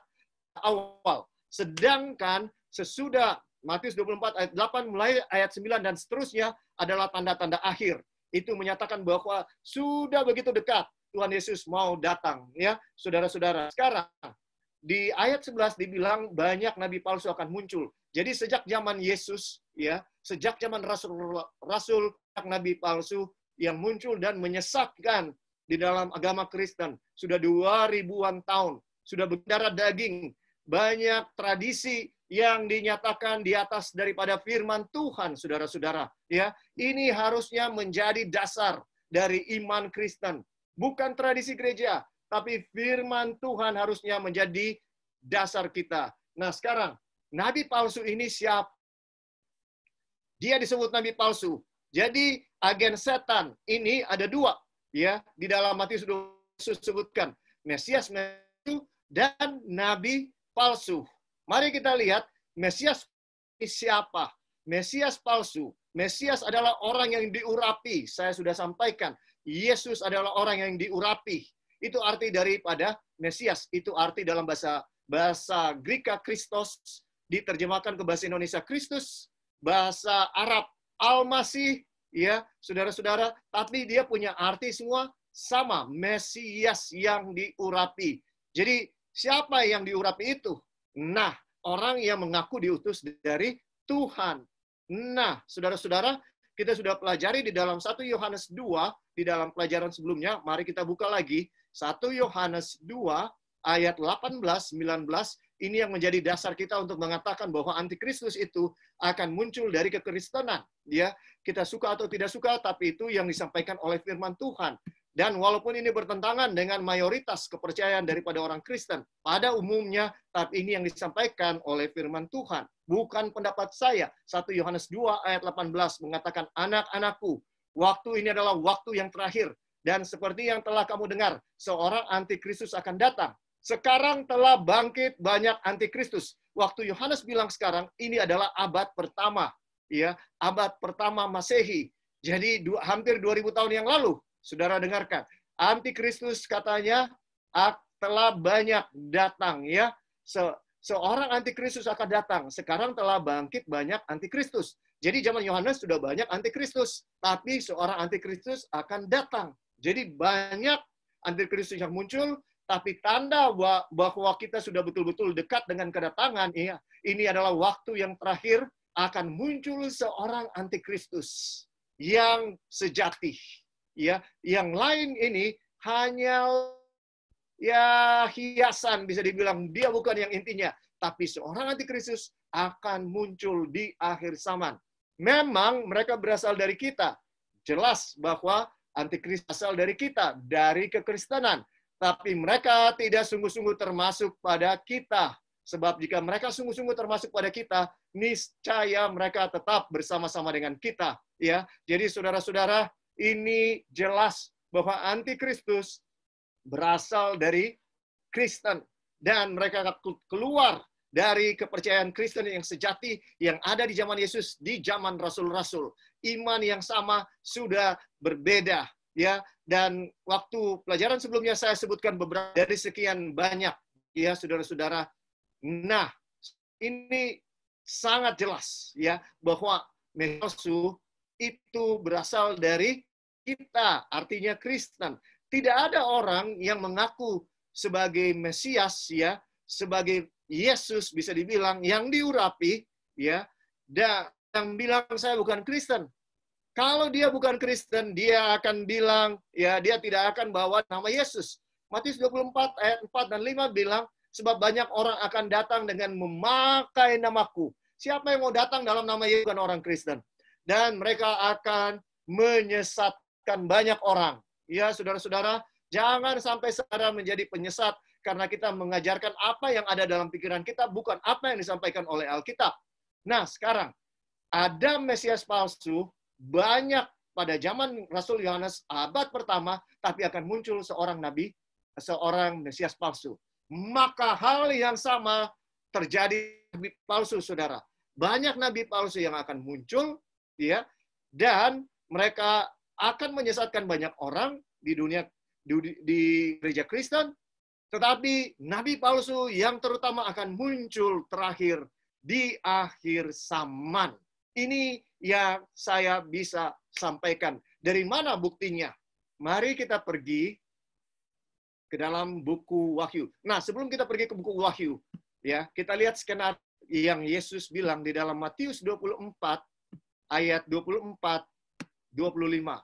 Speaker 2: awal. Sedangkan sesudah Matius 24 ayat 8 mulai ayat 9 dan seterusnya adalah tanda-tanda akhir. Itu menyatakan bahwa sudah begitu dekat Tuhan Yesus mau datang, ya, saudara-saudara. Sekarang di ayat 11 dibilang banyak nabi palsu akan muncul. Jadi sejak zaman Yesus, ya, sejak zaman rasul nabi palsu yang muncul dan menyesatkan di dalam agama Kristen sudah 2000-an tahun, sudah berdarah daging, banyak tradisi yang dinyatakan di atas daripada firman Tuhan, saudara-saudara. Ya, ini harusnya menjadi dasar dari iman Kristen. Bukan tradisi gereja, tapi firman Tuhan harusnya menjadi dasar kita. Nah, sekarang, nabi palsu ini siapa? Dia disebut nabi palsu. Jadi, agen setan ini ada dua. Ya, di dalam Matius disebutkan Mesias dan nabi palsu. Mari kita lihat Mesias ini siapa? Mesias palsu. Mesias adalah orang yang diurapi. Saya sudah sampaikan. Yesus adalah orang yang diurapi. Itu arti daripada Mesias. Itu arti dalam bahasa Greka Christos, diterjemahkan ke bahasa Indonesia Kristus, bahasa Arab Al-Masih, ya, saudara-saudara. Tapi dia punya arti semua sama. Mesias yang diurapi. Jadi siapa yang diurapi itu? Nah, orang yang mengaku diutus dari Tuhan. Nah, saudara-saudara, kita sudah pelajari di dalam 1 Yohanes 2, di dalam pelajaran sebelumnya. Mari kita buka lagi. 1 Yohanes 2, ayat 18, 19. Ini yang menjadi dasar kita untuk mengatakan bahwa antikristus itu akan muncul dari kekristenan. Ya, kita suka atau tidak suka, tapi itu yang disampaikan oleh firman Tuhan. Dan walaupun ini bertentangan dengan mayoritas kepercayaan daripada orang Kristen, pada umumnya, tapi ini yang disampaikan oleh firman Tuhan. Bukan pendapat saya. 1 Yohanes 2 ayat 18 mengatakan, anak-anakku, waktu ini adalah waktu yang terakhir. Dan seperti yang telah kamu dengar, seorang antikristus akan datang. Sekarang telah bangkit banyak antikristus. Waktu Yohanes bilang sekarang, ini adalah abad pertama. Ya, abad pertama Masehi. Jadi hampir 2000 tahun yang lalu. Saudara dengarkan, antikristus katanya telah banyak datang, ya. Seorang antikristus akan datang. Sekarang telah bangkit banyak antikristus. Jadi zaman Yohanes sudah banyak antikristus, tapi seorang antikristus akan datang. Jadi banyak antikristus yang muncul, tapi tanda bahwa kita sudah betul-betul dekat dengan kedatangan, ya. Ini adalah waktu yang terakhir akan muncul seorang antikristus yang sejati. Ya, yang lain ini hanya ya hiasan, bisa dibilang dia bukan yang intinya, tapi seorang antikristus akan muncul di akhir zaman. Memang mereka berasal dari kita. Jelas bahwa antikristus berasal dari kita, dari kekristenan, tapi mereka tidak sungguh-sungguh termasuk pada kita. Sebab jika mereka sungguh-sungguh termasuk pada kita, niscaya mereka tetap bersama-sama dengan kita, ya. Jadi saudara-saudara, ini jelas bahwa antikristus berasal dari Kristen. Dan mereka keluar dari kepercayaan Kristen yang sejati yang ada di zaman Yesus, di zaman Rasul-Rasul. Iman yang sama sudah berbeda. Ya, dan waktu pelajaran sebelumnya saya sebutkan beberapa dari sekian banyak, ya saudara-saudara. Nah, ini sangat jelas, ya, bahwa palsu itu berasal dari kita, artinya Kristen. Tidak ada orang yang mengaku sebagai Mesias, ya, sebagai Yesus bisa dibilang yang diurapi, ya, dan yang bilang saya bukan Kristen. Kalau dia bukan Kristen, dia akan bilang, ya dia tidak akan bawa nama Yesus. Matius 24 ayat 4 dan 5 bilang, sebab banyak orang akan datang dengan memakai namaku. Siapa yang mau datang dalam nama Yesus bukan orang Kristen. Dan mereka akan menyesatkan banyak orang. Ya, saudara-saudara, jangan sampai saudara menjadi penyesat karena kita mengajarkan apa yang ada dalam pikiran kita, bukan apa yang disampaikan oleh Alkitab. Nah, sekarang, ada Mesias palsu, banyak pada zaman Rasul Yohanes abad pertama, tapi akan muncul seorang nabi, seorang Mesias palsu. Maka hal yang sama terjadi nabi palsu, saudara. Banyak nabi palsu yang akan muncul, ya, dan mereka akan menyesatkan banyak orang di dunia, di gereja Kristen. Tetapi nabi palsu yang terutama akan muncul terakhir di akhir zaman. Ini yang saya bisa sampaikan. Dari mana buktinya? Mari kita pergi ke dalam buku Wahyu. Nah, sebelum kita pergi ke buku Wahyu, ya, kita lihat skenario yang Yesus bilang di dalam Matius 24 ayat 24-25.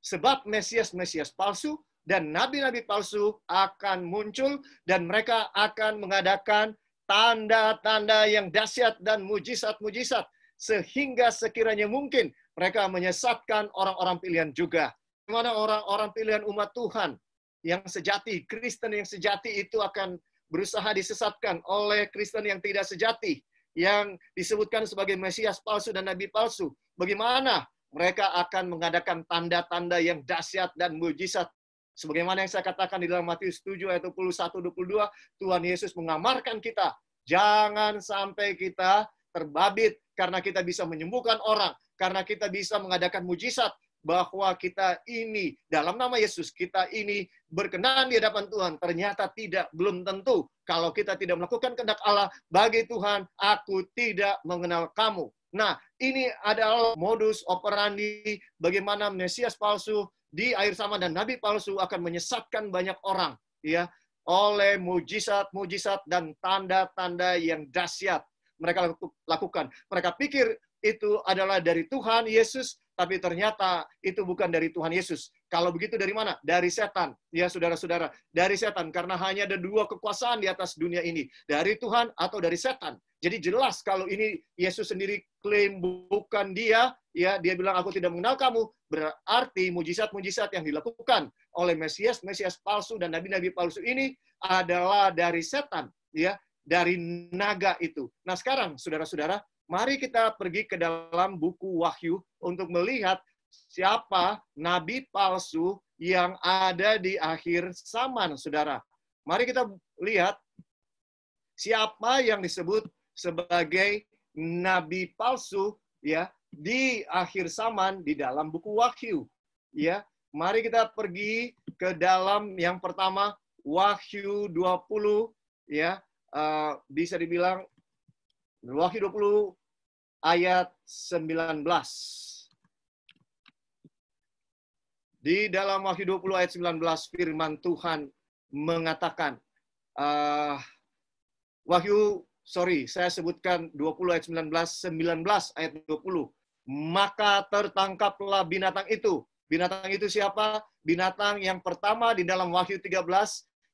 Speaker 2: Sebab Mesias-Mesias palsu dan nabi-nabi palsu akan muncul dan mereka akan mengadakan tanda-tanda yang dahsyat dan mujizat-mujizat sehingga sekiranya mungkin mereka menyesatkan orang-orang pilihan juga. Dimana orang-orang pilihan umat Tuhan yang sejati, Kristen yang sejati itu akan berusaha disesatkan oleh Kristen yang tidak sejati, yang disebutkan sebagai Mesias palsu dan nabi palsu. Bagaimana mereka akan mengadakan tanda-tanda yang dahsyat dan mujizat. Sebagaimana yang saya katakan di dalam Matius 7 ayat 21-22, Tuhan Yesus mengamarkan kita, jangan sampai kita terbabit karena kita bisa menyembuhkan orang, karena kita bisa mengadakan mujizat, bahwa kita ini, dalam nama Yesus, kita ini berkenan di hadapan Tuhan. Ternyata tidak, belum tentu. Kalau kita tidak melakukan kehendak Allah, bagi Tuhan, aku tidak mengenal kamu. Nah, ini adalah modus operandi bagaimana Mesias palsu di akhir zaman dan nabi palsu akan menyesatkan banyak orang, ya, oleh mujizat-mujizat dan tanda-tanda yang dahsyat mereka lakukan. Mereka pikir itu adalah dari Tuhan Yesus, tapi ternyata itu bukan dari Tuhan Yesus. Kalau begitu dari mana? Dari setan. Ya, saudara-saudara, dari setan. Karena hanya ada dua kekuasaan di atas dunia ini. Dari Tuhan atau dari setan. Jadi jelas kalau ini Yesus sendiri klaim bukan dia, ya, dia bilang aku tidak mengenal kamu, berarti mujizat-mujizat yang dilakukan oleh Mesias palsu dan nabi-nabi palsu ini adalah dari setan, ya, dari naga itu. Nah, sekarang saudara-saudara, mari kita pergi ke dalam buku Wahyu untuk melihat siapa nabi palsu yang ada di akhir zaman, saudara. Mari kita lihat siapa yang disebut sebagai nabi palsu, ya, di akhir zaman di dalam buku Wahyu. Ya, mari kita pergi ke dalam yang pertama, Wahyu 20, ya, bisa dibilang Wahyu 20 ayat 19. Di dalam Wahyu 20 ayat 19 firman Tuhan mengatakan, saya sebutkan 20 ayat 19 ayat 20. Maka tertangkaplah binatang itu. Binatang itu siapa? Binatang yang pertama di dalam Wahyu 13,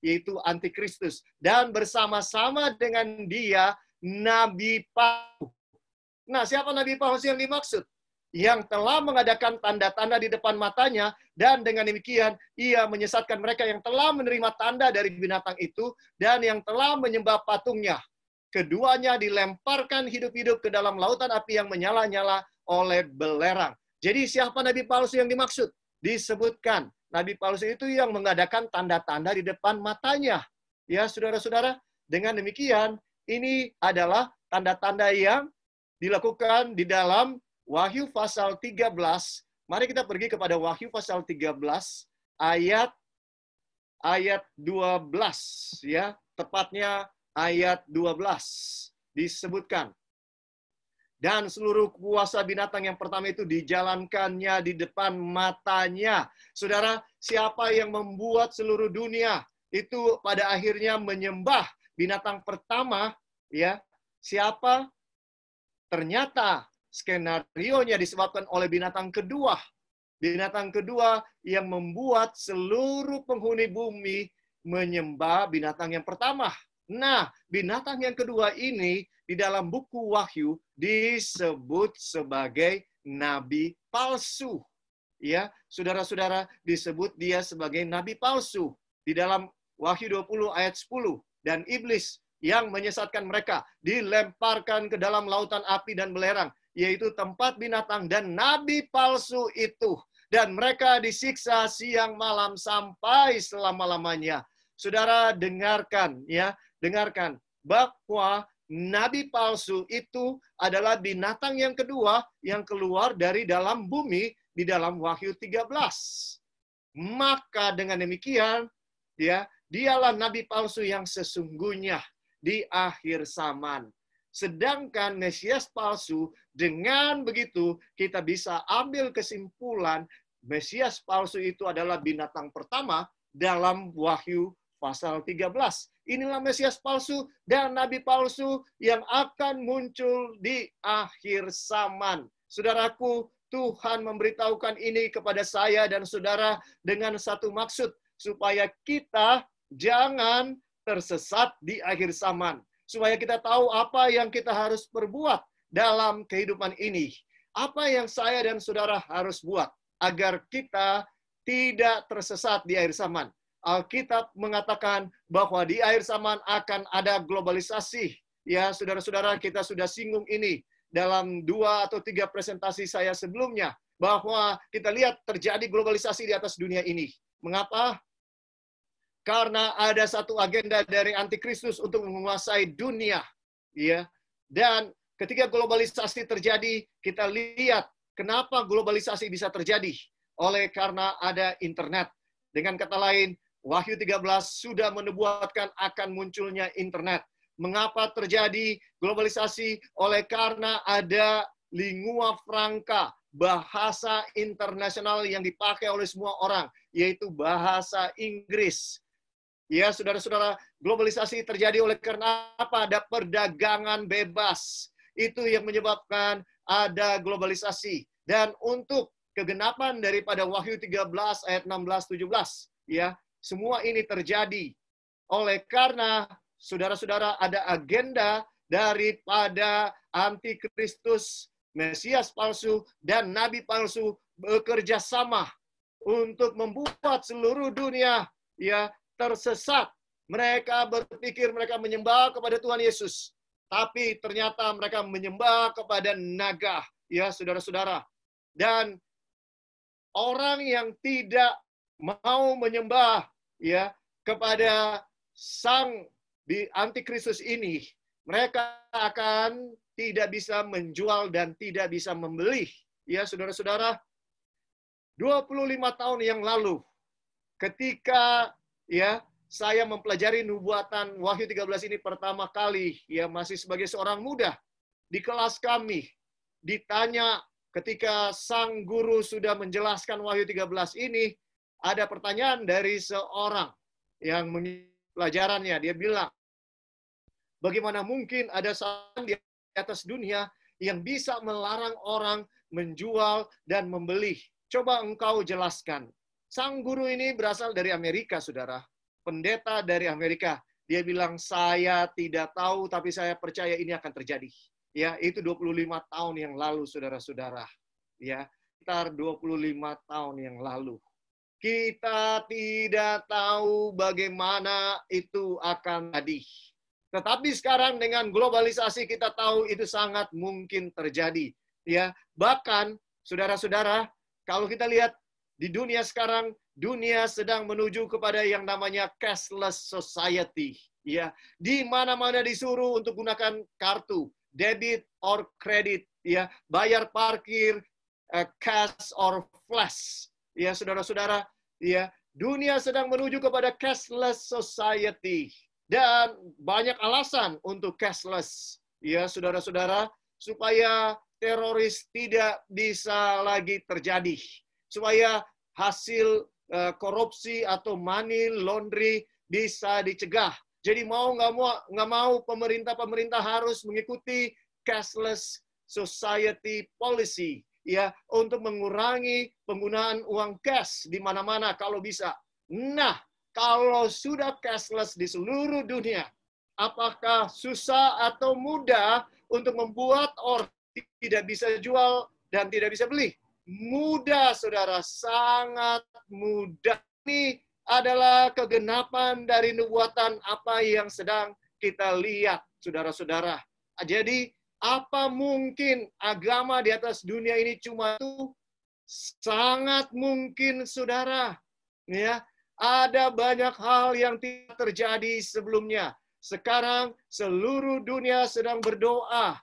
Speaker 2: yaitu Antikristus. Dan bersama-sama dengan dia, nabi palsu. Nah, siapa nabi palsu yang dimaksud? Yang telah mengadakan tanda-tanda di depan matanya, dan dengan demikian ia menyesatkan mereka yang telah menerima tanda dari binatang itu, dan yang telah menyembah patungnya. Keduanya dilemparkan hidup-hidup ke dalam lautan api yang menyala-nyala oleh belerang. Jadi siapa nabi palsu yang dimaksud? Disebutkan, nabi palsu itu yang mengadakan tanda-tanda di depan matanya. Ya, saudara-saudara, dengan demikian, ini adalah tanda-tanda yang dilakukan di dalam Wahyu pasal 13. Mari kita pergi kepada Wahyu pasal 13 ayat 12, ya, tepatnya ayat 12 disebutkan. Dan seluruh kuasa binatang yang pertama itu dijalankannya di depan matanya. Saudara, siapa yang membuat seluruh dunia itu pada akhirnya menyembah binatang pertama, ya, siapa? Ternyata skenarionya disebabkan oleh binatang kedua. Binatang kedua yang membuat seluruh penghuni bumi menyembah binatang yang pertama. Nah, binatang yang kedua ini di dalam buku Wahyu disebut sebagai nabi palsu. Ya, saudara-saudara, disebut dia sebagai nabi palsu di dalam Wahyu 20 ayat 10. Dan iblis yang menyesatkan mereka dilemparkan ke dalam lautan api dan belerang, yaitu tempat binatang dan nabi palsu itu. Dan mereka disiksa siang malam sampai selama-lamanya. Saudara dengarkan ya, dengarkan bahwa nabi palsu itu adalah binatang yang kedua yang keluar dari dalam bumi di dalam Wahyu 13. Maka dengan demikian ya, dialah nabi palsu yang sesungguhnya di akhir zaman. Sedangkan Mesias palsu, dengan begitu kita bisa ambil kesimpulan Mesias palsu itu adalah binatang pertama dalam Wahyu pasal 13. Inilah Mesias palsu dan nabi palsu yang akan muncul di akhir zaman. Saudaraku, Tuhan memberitahukan ini kepada saya dan saudara dengan satu maksud, supaya kita jangan tersesat di akhir zaman. Supaya kita tahu apa yang kita harus perbuat dalam kehidupan ini. Apa yang saya dan saudara harus buat agar kita tidak tersesat di akhir zaman. Alkitab mengatakan bahwa di akhir zaman akan ada globalisasi. Ya, saudara-saudara, kita sudah singgung ini dalam 2 atau 3 presentasi saya sebelumnya, bahwa kita lihat terjadi globalisasi di atas dunia ini. Mengapa? Karena ada satu agenda dari antikristus untuk menguasai dunia. Ya. Dan ketika globalisasi terjadi, kita lihat kenapa globalisasi bisa terjadi. Oleh karena ada internet. Dengan kata lain, Wahyu 13 sudah menubuatkan akan munculnya internet. Mengapa terjadi globalisasi? Oleh karena ada lingua franca, bahasa internasional yang dipakai oleh semua orang, yaitu bahasa Inggris. Ya, saudara-saudara, globalisasi terjadi oleh karena apa? Ada perdagangan bebas. Itu yang menyebabkan ada globalisasi. Dan untuk kegenapan daripada Wahyu 13 ayat 16-17, ya, semua ini terjadi oleh karena saudara-saudara ada agenda daripada antikristus, Mesias palsu, dan nabi palsu bekerja sama untuk membuat seluruh dunia ya tersesat. Mereka berpikir mereka menyembah kepada Tuhan Yesus, tapi ternyata mereka menyembah kepada naga, ya saudara-saudara. Dan orang yang tidak mau menyembah ya kepada sang di antikristus ini, mereka akan tidak bisa menjual dan tidak bisa membeli. Ya, saudara-saudara, 25 tahun yang lalu ketika ya saya mempelajari nubuatan Wahyu 13 ini pertama kali, ya masih sebagai seorang muda di kelas kami, ditanya ketika sang guru sudah menjelaskan Wahyu 13 ini, ada pertanyaan dari seorang yang pelajarannya. Dia bilang, bagaimana mungkin ada seorang di atas dunia yang bisa melarang orang menjual dan membeli? Coba engkau jelaskan. Sang guru ini berasal dari Amerika, saudara. Pendeta dari Amerika. Dia bilang, saya tidak tahu, tapi saya percaya ini akan terjadi. Ya, itu 25 tahun yang lalu, saudara-saudara. Ya, sekitar 25 tahun yang lalu. Kita tidak tahu bagaimana itu akan terjadi. Tetapi sekarang dengan globalisasi kita tahu itu sangat mungkin terjadi. Ya, bahkan saudara-saudara, kalau kita lihat di dunia sekarang, dunia sedang menuju kepada yang namanya cashless society. Ya, di mana-mana disuruh untuk gunakan kartu, debit or credit, ya, bayar parkir, cash or flash. Ya, saudara-saudara, ya, dunia sedang menuju kepada cashless society. Dan banyak alasan untuk cashless. Ya, saudara-saudara, supaya teroris tidak bisa lagi terjadi. Supaya hasil korupsi atau money laundry bisa dicegah. Jadi mau nggak mau pemerintah harus mengikuti cashless society policy, ya, untuk mengurangi penggunaan uang cash di mana-mana kalau bisa. Nah, kalau sudah cashless di seluruh dunia, apakah susah atau mudah untuk membuat orang tidak bisa jual dan tidak bisa beli? Mudah, saudara, sangat mudah. Ini adalah kegenapan dari nubuatan apa yang sedang kita lihat, saudara-saudara. Jadi, apa mungkin agama di atas dunia ini cuma itu? Sangat mungkin, saudara. Ya, ada banyak hal yang tidak terjadi sebelumnya. Sekarang seluruh dunia sedang berdoa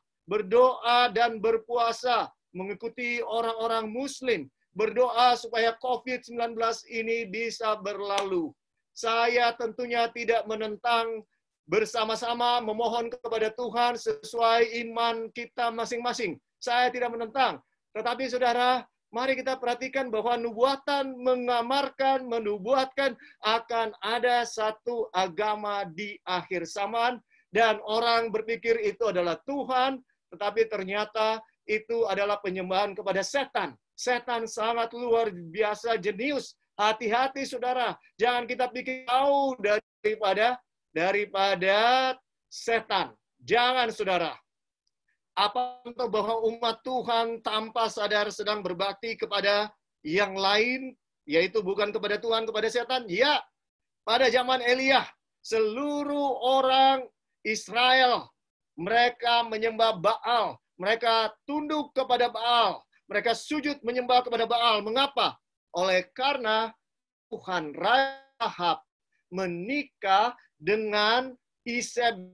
Speaker 2: dan berpuasa mengikuti orang-orang Muslim, berdoa supaya COVID-19 ini bisa berlalu. Saya tentunya tidak menentang, bersama-sama memohon kepada Tuhan sesuai iman kita masing-masing. Saya tidak menentang. Tetapi saudara, mari kita perhatikan bahwa nubuatan mengamarkan, menubuatkan akan ada satu agama di akhir zaman. Dan orang berpikir itu adalah Tuhan, tetapi ternyata itu adalah penyembahan kepada setan. Setan sangat luar biasa jenius. Hati-hati saudara, jangan kita pikir jauh daripada setan. Jangan saudara. Apa bahwa umat Tuhan tanpa sadar sedang berbakti kepada yang lain, yaitu bukan kepada Tuhan, kepada setan? Ya, pada zaman Elia, seluruh orang Israel, mereka menyembah Baal. Mereka tunduk kepada Baal. Mereka sujud menyembah kepada Baal. Mengapa? Oleh karena Tuhan Rahab menikah dengan Isabel,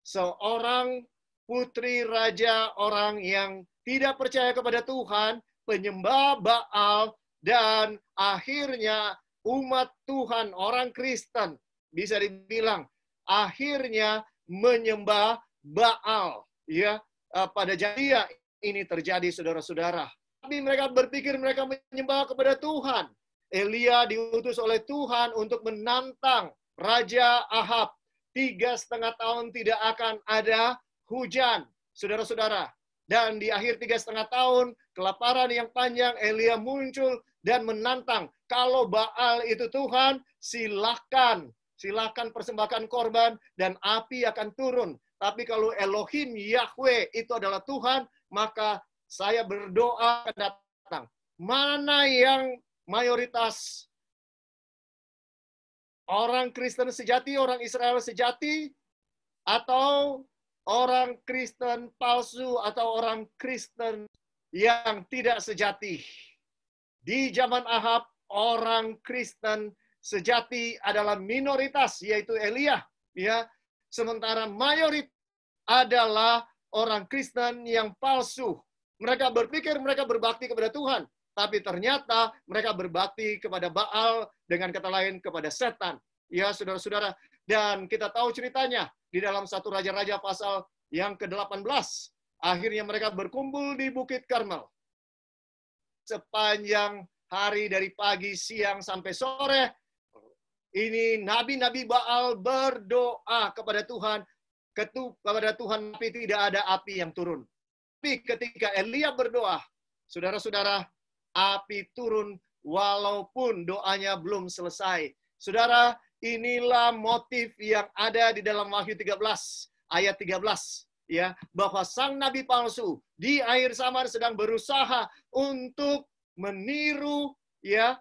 Speaker 2: seorang putri raja orang yang tidak percaya kepada Tuhan, penyembah Baal, dan akhirnya umat Tuhan, orang Kristen, bisa dibilang, akhirnya menyembah Baal. Ya, pada jadinya ini terjadi, saudara-saudara. Tapi mereka berpikir mereka menyembah kepada Tuhan. Elia diutus oleh Tuhan untuk menantang Raja Ahab. 3,5 tahun tidak akan ada hujan, saudara-saudara. Dan di akhir 3,5 tahun, kelaparan yang panjang, Elia muncul dan menantang. Kalau Baal itu Tuhan, silakan persembahkan korban dan api akan turun. Tapi kalau Elohim Yahweh itu adalah Tuhan, maka saya berdoa akan datang. Mana yang mayoritas orang Kristen sejati, orang Israel sejati, atau orang Kristen palsu, atau orang Kristen yang tidak sejati? Di zaman Ahab, orang Kristen sejati adalah minoritas, yaitu Elia. Ya, sementara mayoritas adalah orang Kristen yang palsu. Mereka berpikir mereka berbakti kepada Tuhan, tapi ternyata mereka berbakti kepada Baal, dengan kata lain kepada setan. Ya, saudara-saudara, dan kita tahu ceritanya di dalam 1 Raja-Raja pasal yang ke-18. Akhirnya mereka berkumpul di Bukit Karmel. Sepanjang hari dari pagi, siang, sampai sore, ini nabi-nabi Baal berdoa kepada Tuhan, tapi tidak ada api yang turun. Tapi ketika Elia berdoa, saudara-saudara, api turun walaupun doanya belum selesai. Saudara, inilah motif yang ada di dalam Wahyu 13 ayat 13, ya, bahwa sang nabi palsu di akhir zaman sedang berusaha untuk meniru, ya,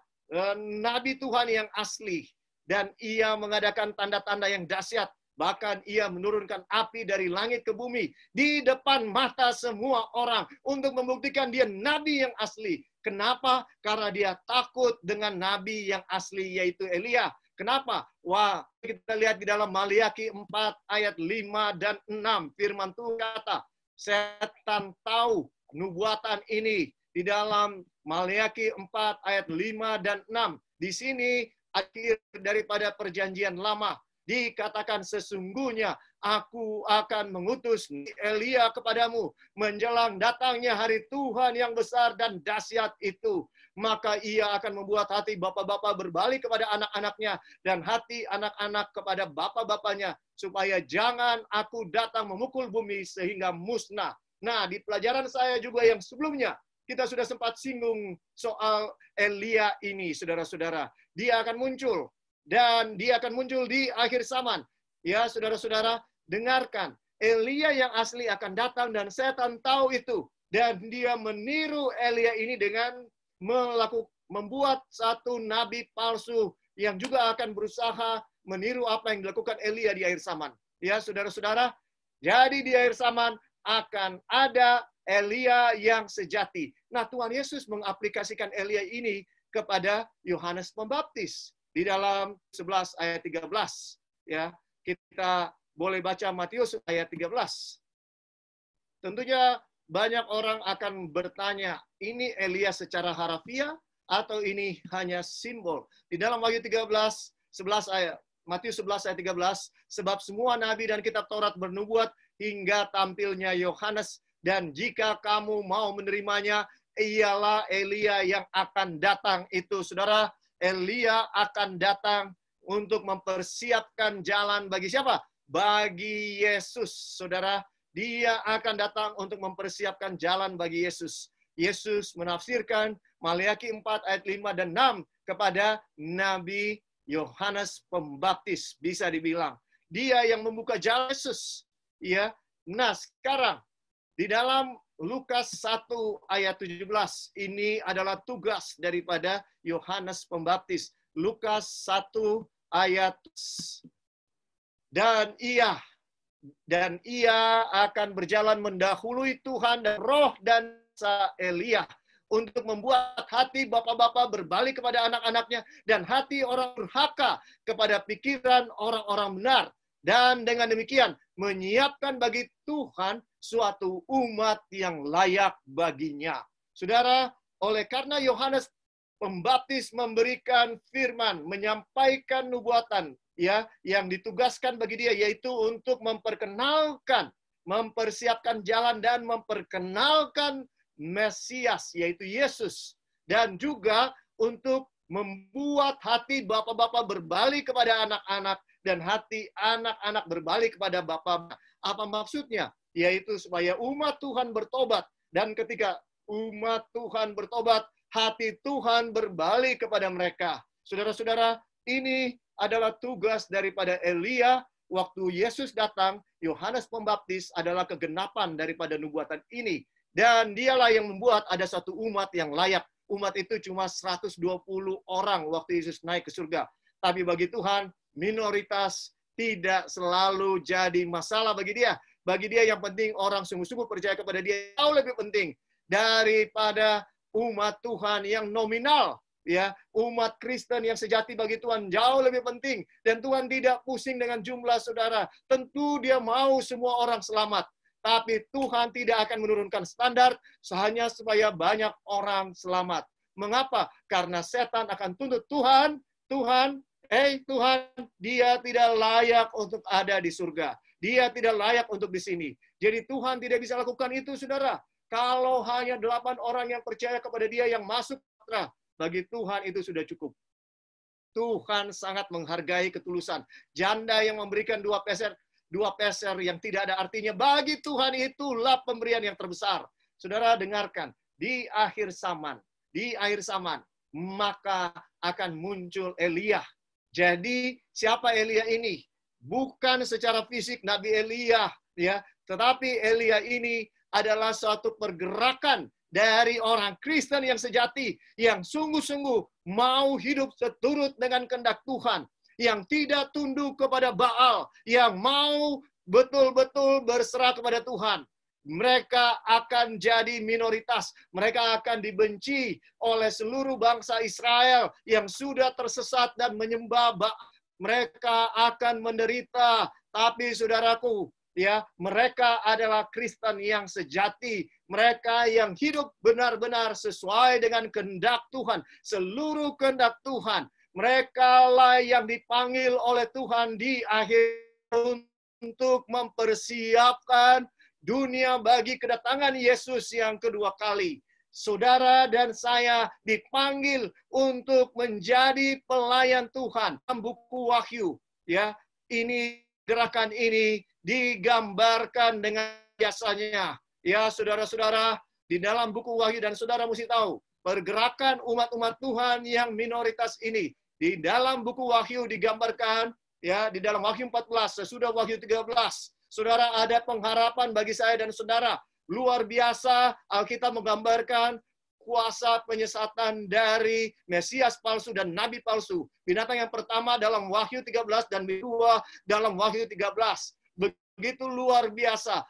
Speaker 2: nabi Tuhan yang asli. Dan ia mengadakan tanda-tanda yang dahsyat. Bahkan ia menurunkan api dari langit ke bumi di depan mata semua orang untuk membuktikan dia nabi yang asli. Kenapa? Karena dia takut dengan nabi yang asli, yaitu Elia. Kenapa? Wah, kita lihat di dalam Maliaki 4 ayat 5 dan 6. Firman Tuhan kata, setan tahu nubuatan ini di dalam Maliaki 4 ayat 5 dan 6. Di sini akhir daripada perjanjian lama dikatakan, sesungguhnya aku akan mengutus Elia kepadamu menjelang datangnya hari Tuhan yang besar dan dahsyat itu. Maka ia akan membuat hati bapak-bapak berbalik kepada anak-anaknya dan hati anak-anak kepada bapak-bapaknya, supaya jangan aku datang memukul bumi sehingga musnah. Nah, di pelajaran saya juga yang sebelumnya, kita sudah sempat singgung soal Elia ini, saudara-saudara. Dia akan muncul, dan dia akan muncul di akhir zaman. Ya, saudara-saudara, dengarkan. Elia yang asli akan datang, dan setan tahu itu. Dan dia meniru Elia ini dengan membuat satu nabi palsu yang juga akan berusaha meniru apa yang dilakukan Elia di akhir zaman. Ya, saudara-saudara, jadi di akhir zaman akan ada Elia yang sejati. Nah, Tuhan Yesus mengaplikasikan Elia ini kepada Yohanes Pembaptis di dalam 11 ayat 13. Ya, kita boleh baca Matius ayat 13. Tentunya banyak orang akan bertanya, ini Elia secara harafiah atau ini hanya simbol? Di dalam Wahyu 13, 11 ayat, Matius 11 ayat 13, sebab semua nabi dan kitab Taurat bernubuat hingga tampilnya Yohanes, dan jika kamu mau menerimanya, ialah Elia yang akan datang itu. Saudara, Elia akan datang untuk mempersiapkan jalan bagi siapa? Bagi Yesus. Saudara, dia akan datang untuk mempersiapkan jalan bagi Yesus. Yesus menafsirkan Maleakhi 4 ayat 5 dan 6 kepada Nabi Yohanes Pembaptis, bisa dibilang. Dia yang membuka jalan Yesus. Ya. Nah, sekarang di dalam Lukas 1 ayat 17, ini adalah tugas daripada Yohanes Pembaptis. Lukas 1 ayat, dan ia akan berjalan mendahului Tuhan dan roh dan Elia untuk membuat hati bapak-bapak berbalik kepada anak-anaknya dan hati orang durhaka kepada pikiran orang-orang benar. Dan dengan demikian menyiapkan bagi Tuhan suatu umat yang layak baginya. Saudara, oleh karena Yohanes Pembaptis memberikan firman, menyampaikan nubuatan, ya, yang ditugaskan bagi dia, yaitu untuk mempersiapkan jalan dan memperkenalkan Mesias, yaitu Yesus, dan juga untuk membuat hati bapak-bapak berbalik kepada anak-anak dan hati anak-anak berbalik kepada bapak. Apa maksudnya? Yaitu supaya umat Tuhan bertobat, dan ketika umat Tuhan bertobat, hati Tuhan berbalik kepada mereka. Saudara-saudara, ini adalah tugas daripada Elia. Waktu Yesus datang, Yohanes Pembaptis adalah kegenapan daripada nubuatan ini. Dan dialah yang membuat ada satu umat yang layak. Umat itu cuma 120 orang waktu Yesus naik ke surga. Tapi bagi Tuhan, minoritas tidak selalu jadi masalah bagi dia. Bagi dia yang penting orang sungguh-sungguh percaya kepada dia, jauh lebih penting daripada umat Tuhan yang nominal. Ya, umat Kristen yang sejati bagi Tuhan jauh lebih penting. Dan Tuhan tidak pusing dengan jumlah saudara. Tentu dia mau semua orang selamat. Tapi Tuhan tidak akan menurunkan standar hanya supaya banyak orang selamat. Mengapa? Karena setan akan tuntut Tuhan, dia tidak layak untuk ada di surga. Dia tidak layak untuk di sini. Jadi Tuhan tidak bisa lakukan itu, saudara. Kalau hanya 8 orang yang percaya kepada dia yang masuk, bagi Tuhan itu sudah cukup. Tuhan sangat menghargai ketulusan. Janda yang memberikan 2 peser yang tidak ada artinya, bagi Tuhan itulah pemberian yang terbesar. Saudara dengarkan, di akhir zaman, maka akan muncul Elia. Jadi siapa Elia ini? Bukan secara fisik Nabi Elia, ya, tetapi Elia ini adalah suatu pergerakan dari orang Kristen yang sejati, yang sungguh-sungguh mau hidup seturut dengan kehendak Tuhan, yang tidak tunduk kepada Baal, yang mau betul-betul berserah kepada Tuhan. Mereka akan jadi minoritas. Mereka akan dibenci oleh seluruh bangsa Israel yang sudah tersesat dan menyembah Baal. Mereka akan menderita. Tapi saudaraku, ya, mereka adalah Kristen yang sejati. Mereka yang hidup benar-benar sesuai dengan kehendak Tuhan. Seluruh kehendak Tuhan. Mereka lah yang dipanggil oleh Tuhan di akhir untuk mempersiapkan dunia bagi kedatangan Yesus yang kedua kali. Saudara dan saya dipanggil untuk menjadi pelayan Tuhan. Dalam buku Wahyu, ya, ini gerakan ini digambarkan dengan biasanya. Ya, saudara-saudara, di dalam buku Wahyu, dan saudara mesti tahu, pergerakan umat-umat Tuhan yang minoritas ini, di dalam buku Wahyu digambarkan, ya, di dalam Wahyu 14, sesudah Wahyu 13, saudara, ada pengharapan bagi saya dan saudara. Luar biasa, Alkitab menggambarkan kuasa penyesatan dari Mesias palsu dan Nabi palsu. Binatang yang pertama dalam Wahyu 13 dan kedua dalam Wahyu 13. Begitu luar biasa.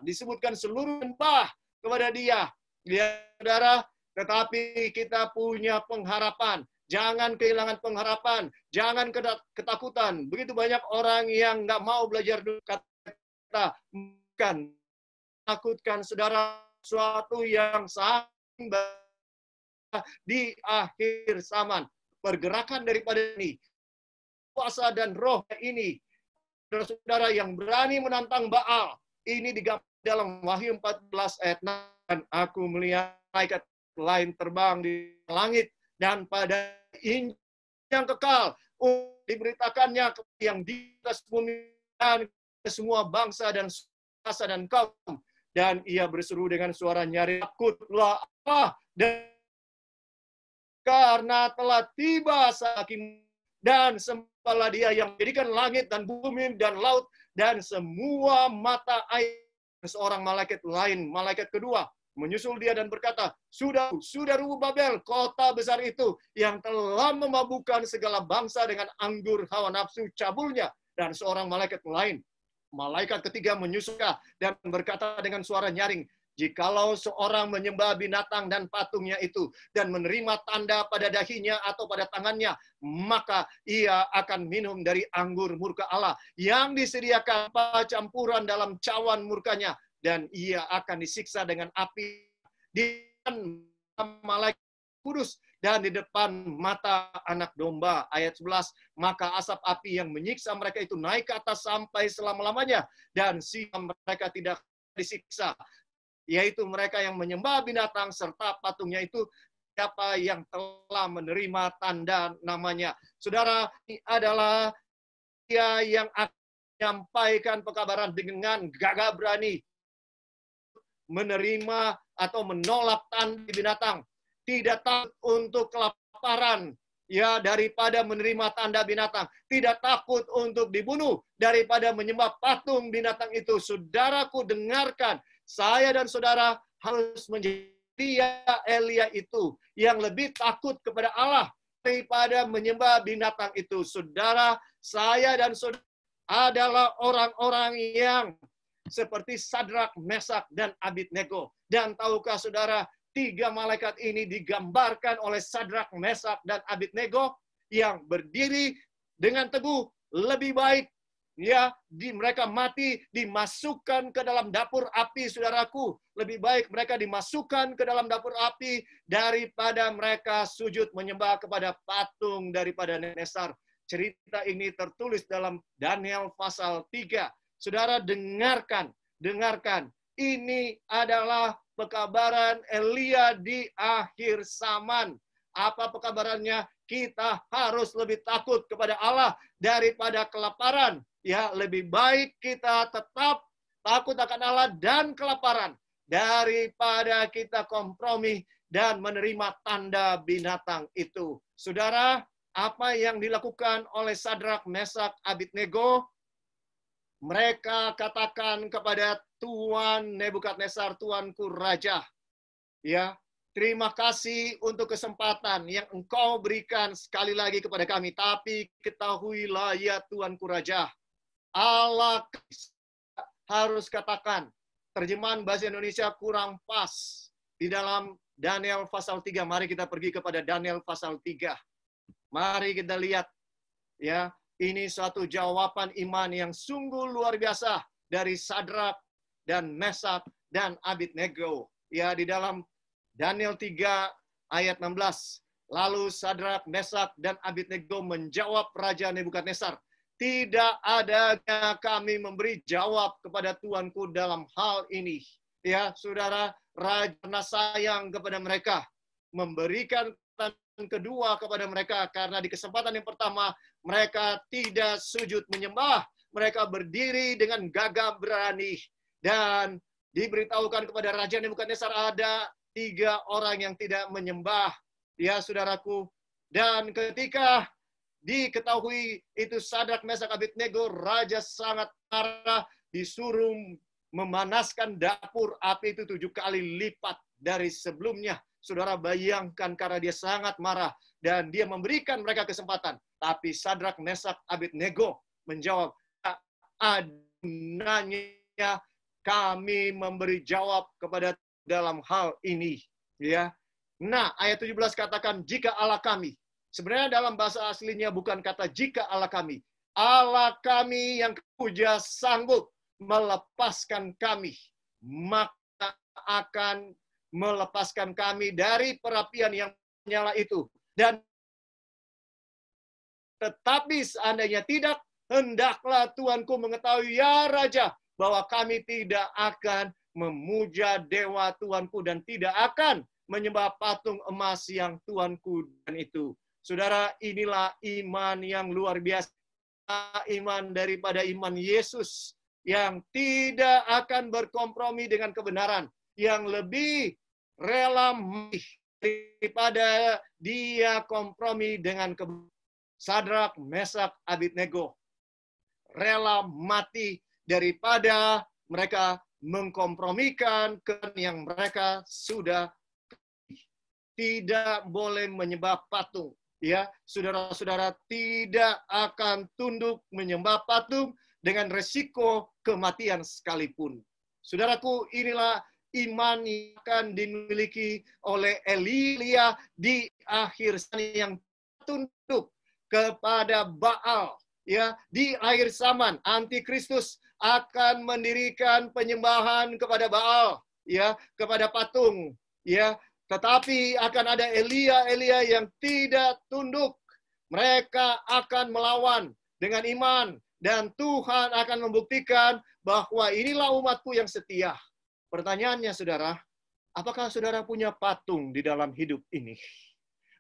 Speaker 2: Disebutkan seluruh nyembah kepada dia. Ya, saudara, tetapi kita punya pengharapan. Jangan kehilangan pengharapan. Jangan ketakutan. Begitu banyak orang yang nggak mau belajar kata. Bukan. Takutkan, saudara, suatu yang sangat di akhir zaman. Pergerakan daripada ini. Kuasa dan roh ini. Saudara yang berani menantang Baal. Ini digambarkan dalam Wahyu 14 ayat 6. Dan aku melihat malaikat lain terbang di langit. Dan pada injil yang kekal. Diberitakannya yang di atas bumi dan semua bangsa dan kuasa dan kaum. Dan ia berseru dengan suara nyaring, takutlah Allah, dan karena telah tiba saat hakim, dan sembahlah dia yang menjadikan langit dan bumi dan laut dan semua mata air. Seorang malaikat lain, malaikat kedua, menyusul dia dan berkata, sudah rubuh Babel, kota besar itu yang telah memabukkan segala bangsa dengan anggur hawa nafsu cabulnya. Dan seorang malaikat lain, malaikat ketiga, menyusul dan berkata dengan suara nyaring, jikalau seorang menyembah binatang dan patungnya itu dan menerima tanda pada dahinya atau pada tangannya, maka ia akan minum dari anggur murka Allah yang disediakan campuran dalam cawan murkanya, dan ia akan disiksa dengan api di malaikat kudus dan di depan mata anak domba. Ayat 11, maka asap api yang menyiksa mereka itu naik ke atas sampai selama-lamanya, dan mereka tidak disiksa, yaitu mereka yang menyembah binatang serta patungnya itu, siapa yang telah menerima tanda namanya. Saudara, ini adalah dia yang akan menyampaikan pekabaran dengan gagah berani, menerima atau menolak tanda binatang, tidak takut untuk kelaparan, ya, daripada menerima tanda binatang, tidak takut untuk dibunuh daripada menyembah patung binatang itu. Saudaraku, dengarkan, saya dan saudara harus menjadi Elia itu yang lebih takut kepada Allah daripada menyembah binatang itu. Saudara, saya dan saudara adalah orang-orang yang seperti Sadrak, Mesak, dan Abednego. Dan tahukah saudara, tiga malaikat ini digambarkan oleh Sadrak, Mesak, dan Abednego yang berdiri dengan teguh. Lebih baik, ya, mereka mati dimasukkan ke dalam dapur api, saudaraku. Lebih baik mereka dimasukkan ke dalam dapur api daripada mereka sujud menyembah kepada patung daripada Nesar. Cerita ini tertulis dalam Daniel pasal 3. Saudara, dengarkan. Ini adalah pekabaran Elia di akhir zaman. Apa pekabarannya? Kita harus lebih takut kepada Allah daripada kelaparan. Ya, lebih baik kita tetap takut akan Allah dan kelaparan daripada kita kompromi dan menerima tanda binatang itu. Saudara, apa yang dilakukan oleh Sadrak, Mesak, Abednego? Mereka katakan kepada Tuan Nebukadnezar, Tuanku Raja, ya, terima kasih untuk kesempatan yang Engkau berikan sekali lagi kepada kami. Tapi ketahuilah ya Tuanku Raja, Allah harus katakan, terjemahan bahasa Indonesia kurang pas di dalam Daniel pasal 3. Mari kita pergi kepada Daniel pasal 3. Mari kita lihat, ya, ini suatu jawaban iman yang sungguh luar biasa dari Sadrak dan Mesak dan Abednego. Ya, di dalam Daniel 3 ayat 16. Lalu Sadrak, Mesak, dan Abednego menjawab Raja Nebukadnezar, tidak adanya kami memberi jawab kepada Tuanku dalam hal ini. Ya, saudara, Raja sayang kepada mereka, memberikan kesempatan kedua kepada mereka, karena di kesempatan yang pertama mereka tidak sujud menyembah, mereka berdiri dengan gagah berani, dan diberitahukan kepada Raja Nebukadnezar ada 3 orang yang tidak menyembah. Ya, saudaraku. Dan ketika diketahui itu Sadrak, Mesak, Abednego, Raja sangat marah, disuruh memanaskan dapur api itu 7 kali lipat dari sebelumnya. Saudara bayangkan, karena dia sangat marah dan dia memberikan mereka kesempatan. Tapi Sadrak, Mesak, Abednego menjawab, adanya kami memberi jawab kepada dalam hal ini. Ya. Nah, ayat 17 katakan, jika Allah kami. Sebenarnya dalam bahasa aslinya bukan kata jika Allah kami. Allah kami yang puja sanggup melepaskan kami, maka akan melepaskan kami dari perapian yang menyala itu. Dan tetapi seandainya tidak, hendaklah Tuanku mengetahui, ya Raja, bahwa kami tidak akan memuja dewa Tuanku dan tidak akan menyembah patung emas yang Tuanku dan itu. Saudara, inilah iman yang luar biasa. Iman daripada iman Yesus yang tidak akan berkompromi dengan kebenaran, yang lebih rela daripada dia kompromi dengan kebenaran. Sadrak, Mesak, Abednego rela mati daripada mereka mengkompromikan yang mereka sudah tidak boleh menyembah patung. Ya, saudara-saudara tidak akan tunduk menyembah patung dengan resiko kematian sekalipun. Saudaraku, inilah iman yang akan dimiliki oleh Elia di akhir zaman yang tunduk kepada Baal. Ya, di akhir zaman antikristus akan mendirikan penyembahan kepada Baal, ya, kepada patung, ya. Tetapi akan ada Elia yang tidak tunduk. Mereka akan melawan dengan iman. Dan Tuhan akan membuktikan bahwa inilah umatku yang setia. Pertanyaannya, saudara, apakah saudara punya patung di dalam hidup ini?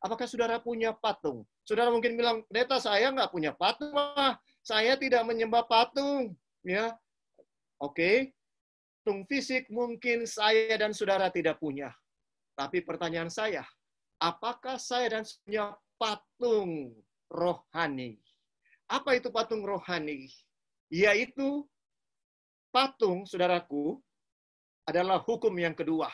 Speaker 2: Apakah saudara punya patung? Saudara mungkin bilang, pendeta, saya nggak punya patung. Saya tidak menyembah patung. Ya, oke. Patung fisik mungkin saya dan saudara tidak punya. Tapi pertanyaan saya, apakah saya dan punya patung rohani? Apa itu patung rohani? Yaitu patung, saudaraku, adalah hukum yang kedua.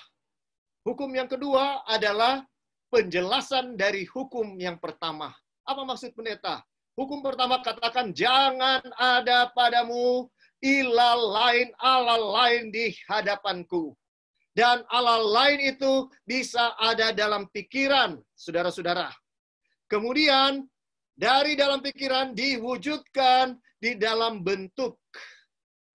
Speaker 2: Hukum yang kedua adalah penjelasan dari hukum yang pertama. Apa maksud pendeta? Hukum pertama katakan, jangan ada padamu Allah lain di hadapanku. Dan Allah lain itu bisa ada dalam pikiran, saudara-saudara. Kemudian, dari dalam pikiran diwujudkan di dalam bentuk.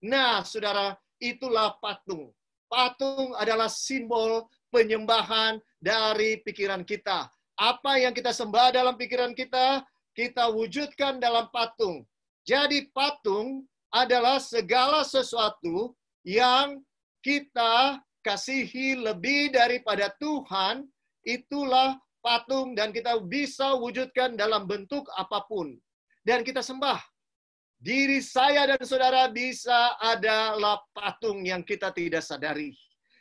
Speaker 2: Nah, saudara, itulah patung. Patung adalah simbol penyembahan dari pikiran kita. Apa yang kita sembah dalam pikiran kita, kita wujudkan dalam patung. Jadi patung adalah segala sesuatu yang kita kasihi lebih daripada Tuhan, itulah patung dan kita bisa wujudkan dalam bentuk apapun. Dan kita sembah. Diri saya dan saudara bisa adalah patung yang kita tidak sadari.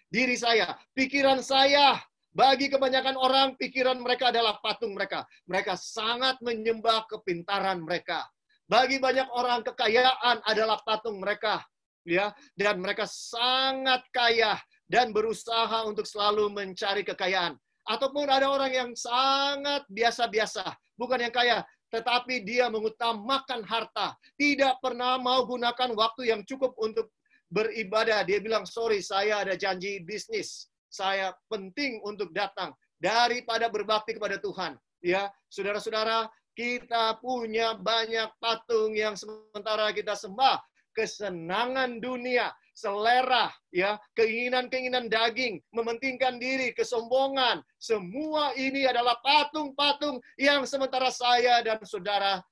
Speaker 2: Diri saya, pikiran saya, bagi kebanyakan orang, pikiran mereka adalah patung mereka. Mereka sangat menyembah kepintaran mereka. Bagi banyak orang, kekayaan adalah patung mereka. Ya, dan mereka sangat kaya dan berusaha untuk selalu mencari kekayaan. Ataupun ada orang yang sangat biasa-biasa, bukan yang kaya, tetapi dia mengutamakan harta. Tidak pernah mau gunakan waktu yang cukup untuk beribadah. Dia bilang, sorry, saya ada janji bisnis. Saya penting untuk datang daripada berbakti kepada Tuhan. Ya, saudara-saudara, kita punya banyak patung yang sementara kita sembah. Kesenangan dunia, selera, ya, keinginan-keinginan daging, mementingkan diri, kesombongan, semua ini adalah patung-patung yang sementara saya dan saudara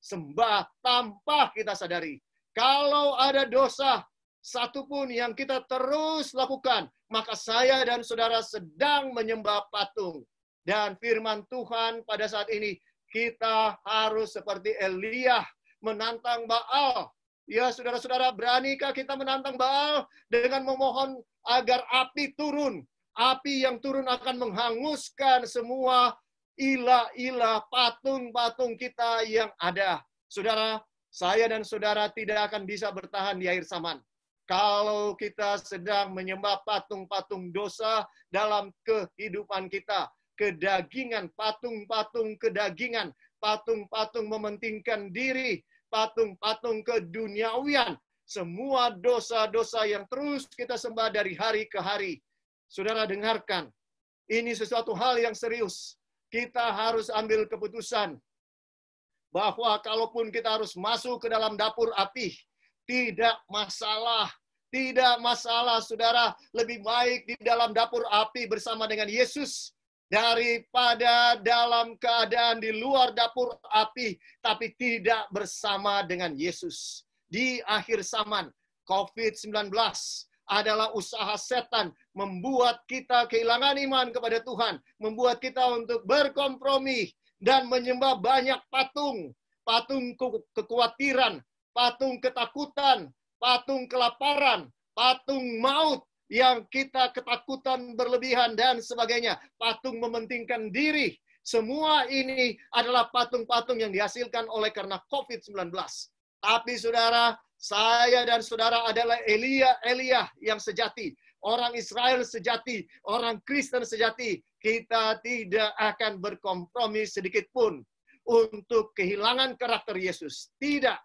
Speaker 2: sembah tanpa kita sadari. Kalau ada dosa satupun yang kita terus lakukan, maka saya dan saudara sedang menyembah patung. Dan firman Tuhan pada saat ini, kita harus seperti Elia menantang Baal. Ya, saudara-saudara, beranikah kita menantang Baal dengan memohon agar api turun? Api yang turun akan menghanguskan semua ilah-ilah, patung-patung kita yang ada. Saudara, saya dan saudara tidak akan bisa bertahan di akhir zaman kalau kita sedang menyembah patung-patung dosa dalam kehidupan kita. Kedagingan, patung-patung kedagingan, patung-patung mementingkan diri, patung-patung keduniawian, semua dosa-dosa yang terus kita sembah dari hari ke hari. Saudara dengarkan, ini sesuatu hal yang serius. Kita harus ambil keputusan bahwa kalaupun kita harus masuk ke dalam dapur api, tidak masalah. Tidak masalah, saudara. Lebih baik di dalam dapur api bersama dengan Yesus daripada dalam keadaan di luar dapur api, tapi tidak bersama dengan Yesus. Di akhir zaman, COVID-19 adalah usaha setan membuat kita kehilangan iman kepada Tuhan, membuat kita untuk berkompromi dan menyembah banyak patung, patung kekhawatiran, patung ketakutan, patung kelaparan, patung maut yang kita ketakutan berlebihan dan sebagainya, patung mementingkan diri. Semua ini adalah patung-patung yang dihasilkan oleh karena COVID-19. Tapi saudara, saya dan saudara adalah Elia yang sejati. Orang Israel sejati, orang Kristen sejati. Kita tidak akan berkompromi sedikit pun untuk kehilangan karakter Yesus. Tidak,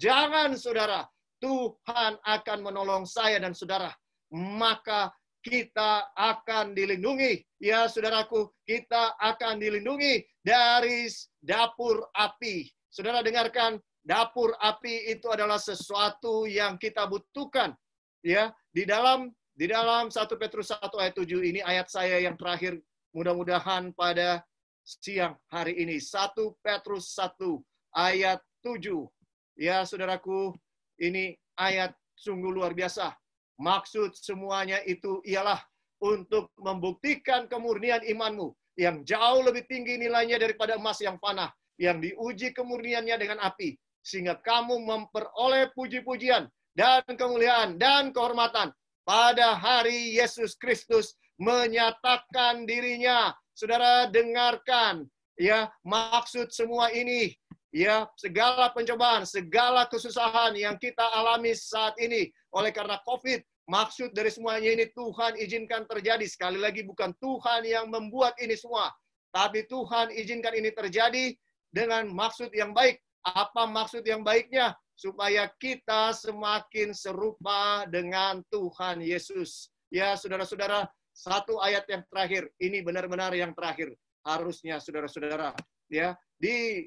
Speaker 2: jangan saudara. Tuhan akan menolong saya dan saudara. Maka kita akan dilindungi. Ya saudaraku, kita akan dilindungi dari dapur api. Saudara dengarkan, dapur api itu adalah sesuatu yang kita butuhkan. Ya, di dalam 1 Petrus 1 ayat 7 ini ayat saya yang terakhir, mudah-mudahan pada siang hari ini. 1 Petrus 1 ayat 7. Ya, saudaraku, ini ayat sungguh luar biasa. Maksud semuanya itu ialah untuk membuktikan kemurnian imanmu yang jauh lebih tinggi nilainya daripada emas yang fana, yang diuji kemurniannya dengan api, sehingga kamu memperoleh puji-pujian dan kemuliaan dan kehormatan pada hari Yesus Kristus menyatakan dirinya. Saudara dengarkan, ya, maksud semua ini, ya, segala pencobaan, segala kesusahan yang kita alami saat ini oleh karena COVID, maksud dari semuanya ini Tuhan izinkan terjadi. Sekali lagi, bukan Tuhan yang membuat ini semua, tapi Tuhan izinkan ini terjadi dengan maksud yang baik. Apa maksud yang baiknya? Supaya kita semakin serupa dengan Tuhan Yesus. Ya, saudara-saudara, satu ayat yang terakhir, ini benar-benar yang terakhir. Harusnya, saudara-saudara, ya, di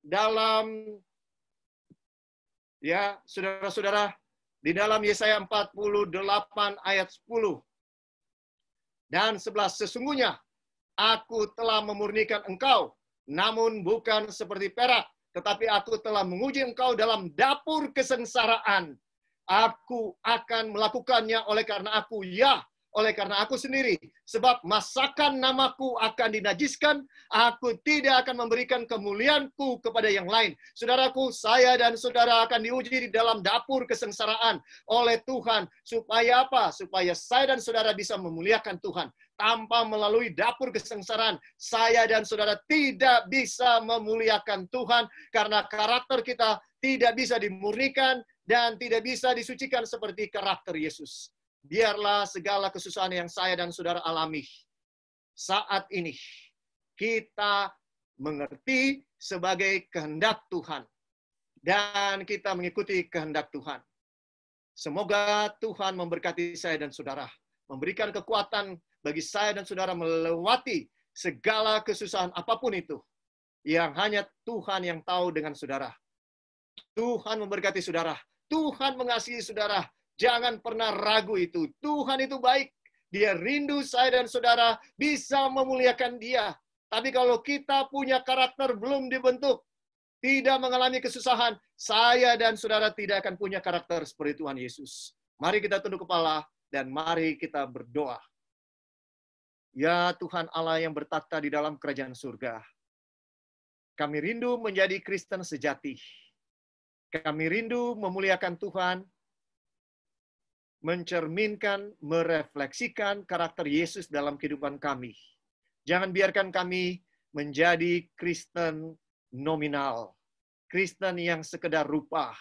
Speaker 2: dalam, ya, saudara-saudara, di dalam Yesaya 48 ayat 10 dan 11, sesungguhnya aku telah memurnikan engkau, namun bukan seperti perak, tetapi aku telah menguji engkau dalam dapur kesengsaraan. Aku akan melakukannya oleh karena aku, ya, oleh karena aku sendiri. Sebab masakan namaku akan dinajiskan, aku tidak akan memberikan kemuliaanku kepada yang lain. Saudaraku, saya dan saudara akan diuji di dalam dapur kesengsaraan oleh Tuhan. Supaya apa? Supaya saya dan saudara bisa memuliakan Tuhan. Tanpa melalui dapur kesengsaraan, saya dan saudara tidak bisa memuliakan Tuhan karena karakter kita tidak bisa dimurnikan dan tidak bisa disucikan seperti karakter Yesus. Biarlah segala kesusahan yang saya dan saudara alami saat ini kita mengerti sebagai kehendak Tuhan dan kita mengikuti kehendak Tuhan. Semoga Tuhan memberkati saya dan saudara, memberikan kekuatan bagi saya dan saudara melewati segala kesusahan apapun itu yang hanya Tuhan yang tahu dengan saudara. Tuhan memberkati saudara. Tuhan mengasihi saudara. Jangan pernah ragu itu. Tuhan itu baik. Dia rindu saya dan saudara bisa memuliakan Dia. Tapi kalau kita punya karakter belum dibentuk, tidak mengalami kesusahan, saya dan saudara tidak akan punya karakter seperti Tuhan Yesus. Mari kita tunduk kepala dan mari kita berdoa. Ya Tuhan Allah yang bertakhta di dalam kerajaan surga, kami rindu menjadi Kristen sejati. Kami rindu memuliakan Tuhan, mencerminkan, merefleksikan karakter Yesus dalam kehidupan kami. Jangan biarkan kami menjadi Kristen nominal, Kristen yang sekedar rupa.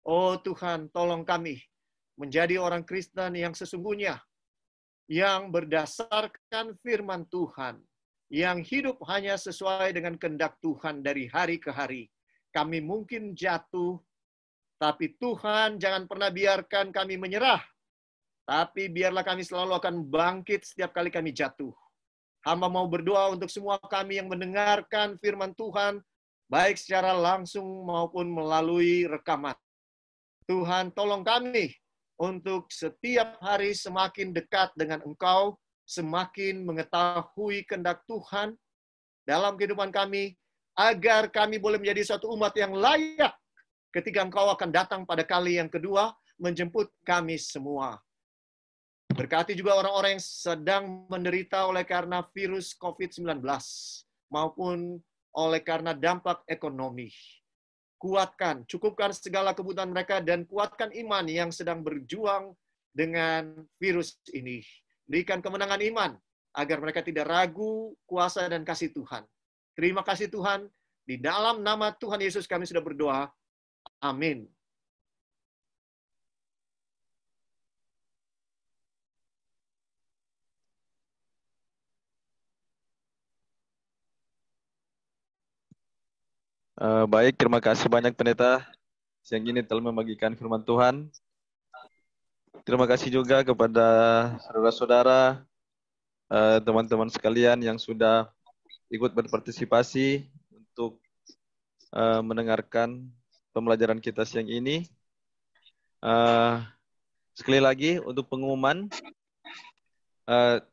Speaker 2: Oh Tuhan, tolong kami menjadi orang Kristen yang sesungguhnya, yang berdasarkan firman Tuhan, yang hidup hanya sesuai dengan kehendak Tuhan dari hari ke hari. Kami mungkin jatuh, tapi Tuhan jangan pernah biarkan kami menyerah. Tapi biarlah kami selalu akan bangkit setiap kali kami jatuh. Hamba mau berdoa untuk semua kami yang mendengarkan firman Tuhan, baik secara langsung maupun melalui rekaman. Tuhan, tolong kami untuk setiap hari semakin dekat dengan Engkau, semakin mengetahui kehendak Tuhan dalam kehidupan kami, agar kami boleh menjadi suatu umat yang layak ketika Engkau akan datang pada kali yang kedua, menjemput kami semua. Berkati juga orang-orang yang sedang menderita oleh karena virus COVID-19, maupun oleh karena dampak ekonomi. Kuatkan, cukupkan segala kebutuhan mereka, dan kuatkan iman yang sedang berjuang dengan virus ini. Berikan kemenangan iman, agar mereka tidak ragu kuasa dan kasih Tuhan. Terima kasih Tuhan, di dalam nama Tuhan Yesus kami sudah berdoa. Amin.
Speaker 1: Baik, terima kasih banyak pendeta siang ini telah membagikan firman Tuhan. Terima kasih juga kepada saudara-saudara, teman-teman sekalian yang sudah ikut berpartisipasi untuk mendengarkan pembelajaran kita siang ini. Sekali lagi untuk pengumuman,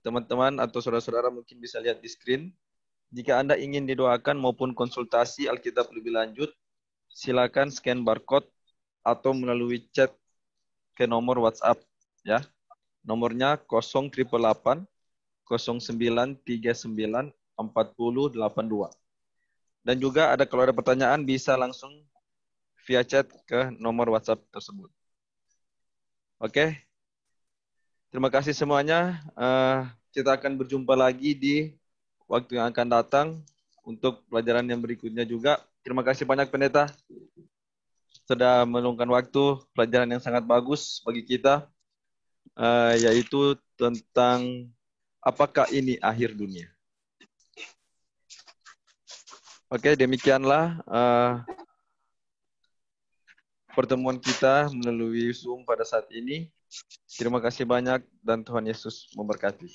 Speaker 1: teman-teman atau saudara-saudara mungkin bisa lihat di screen. Jika Anda ingin didoakan maupun konsultasi Alkitab lebih lanjut, silakan scan barcode atau melalui chat ke nomor WhatsApp ya. Nomornya 0888 0939 4082. Dan juga kalau ada pertanyaan bisa langsung via chat ke nomor WhatsApp tersebut. Oke. Terima kasih semuanya. Kita akan berjumpa lagi di waktu yang akan datang untuk pelajaran yang berikutnya juga. Terima kasih banyak pendeta sudah meluangkan waktu, pelajaran yang sangat bagus bagi kita, yaitu tentang apakah ini akhir dunia. Oke, demikianlah pertemuan kita melalui Zoom pada saat ini. Terima kasih banyak dan Tuhan Yesus memberkati.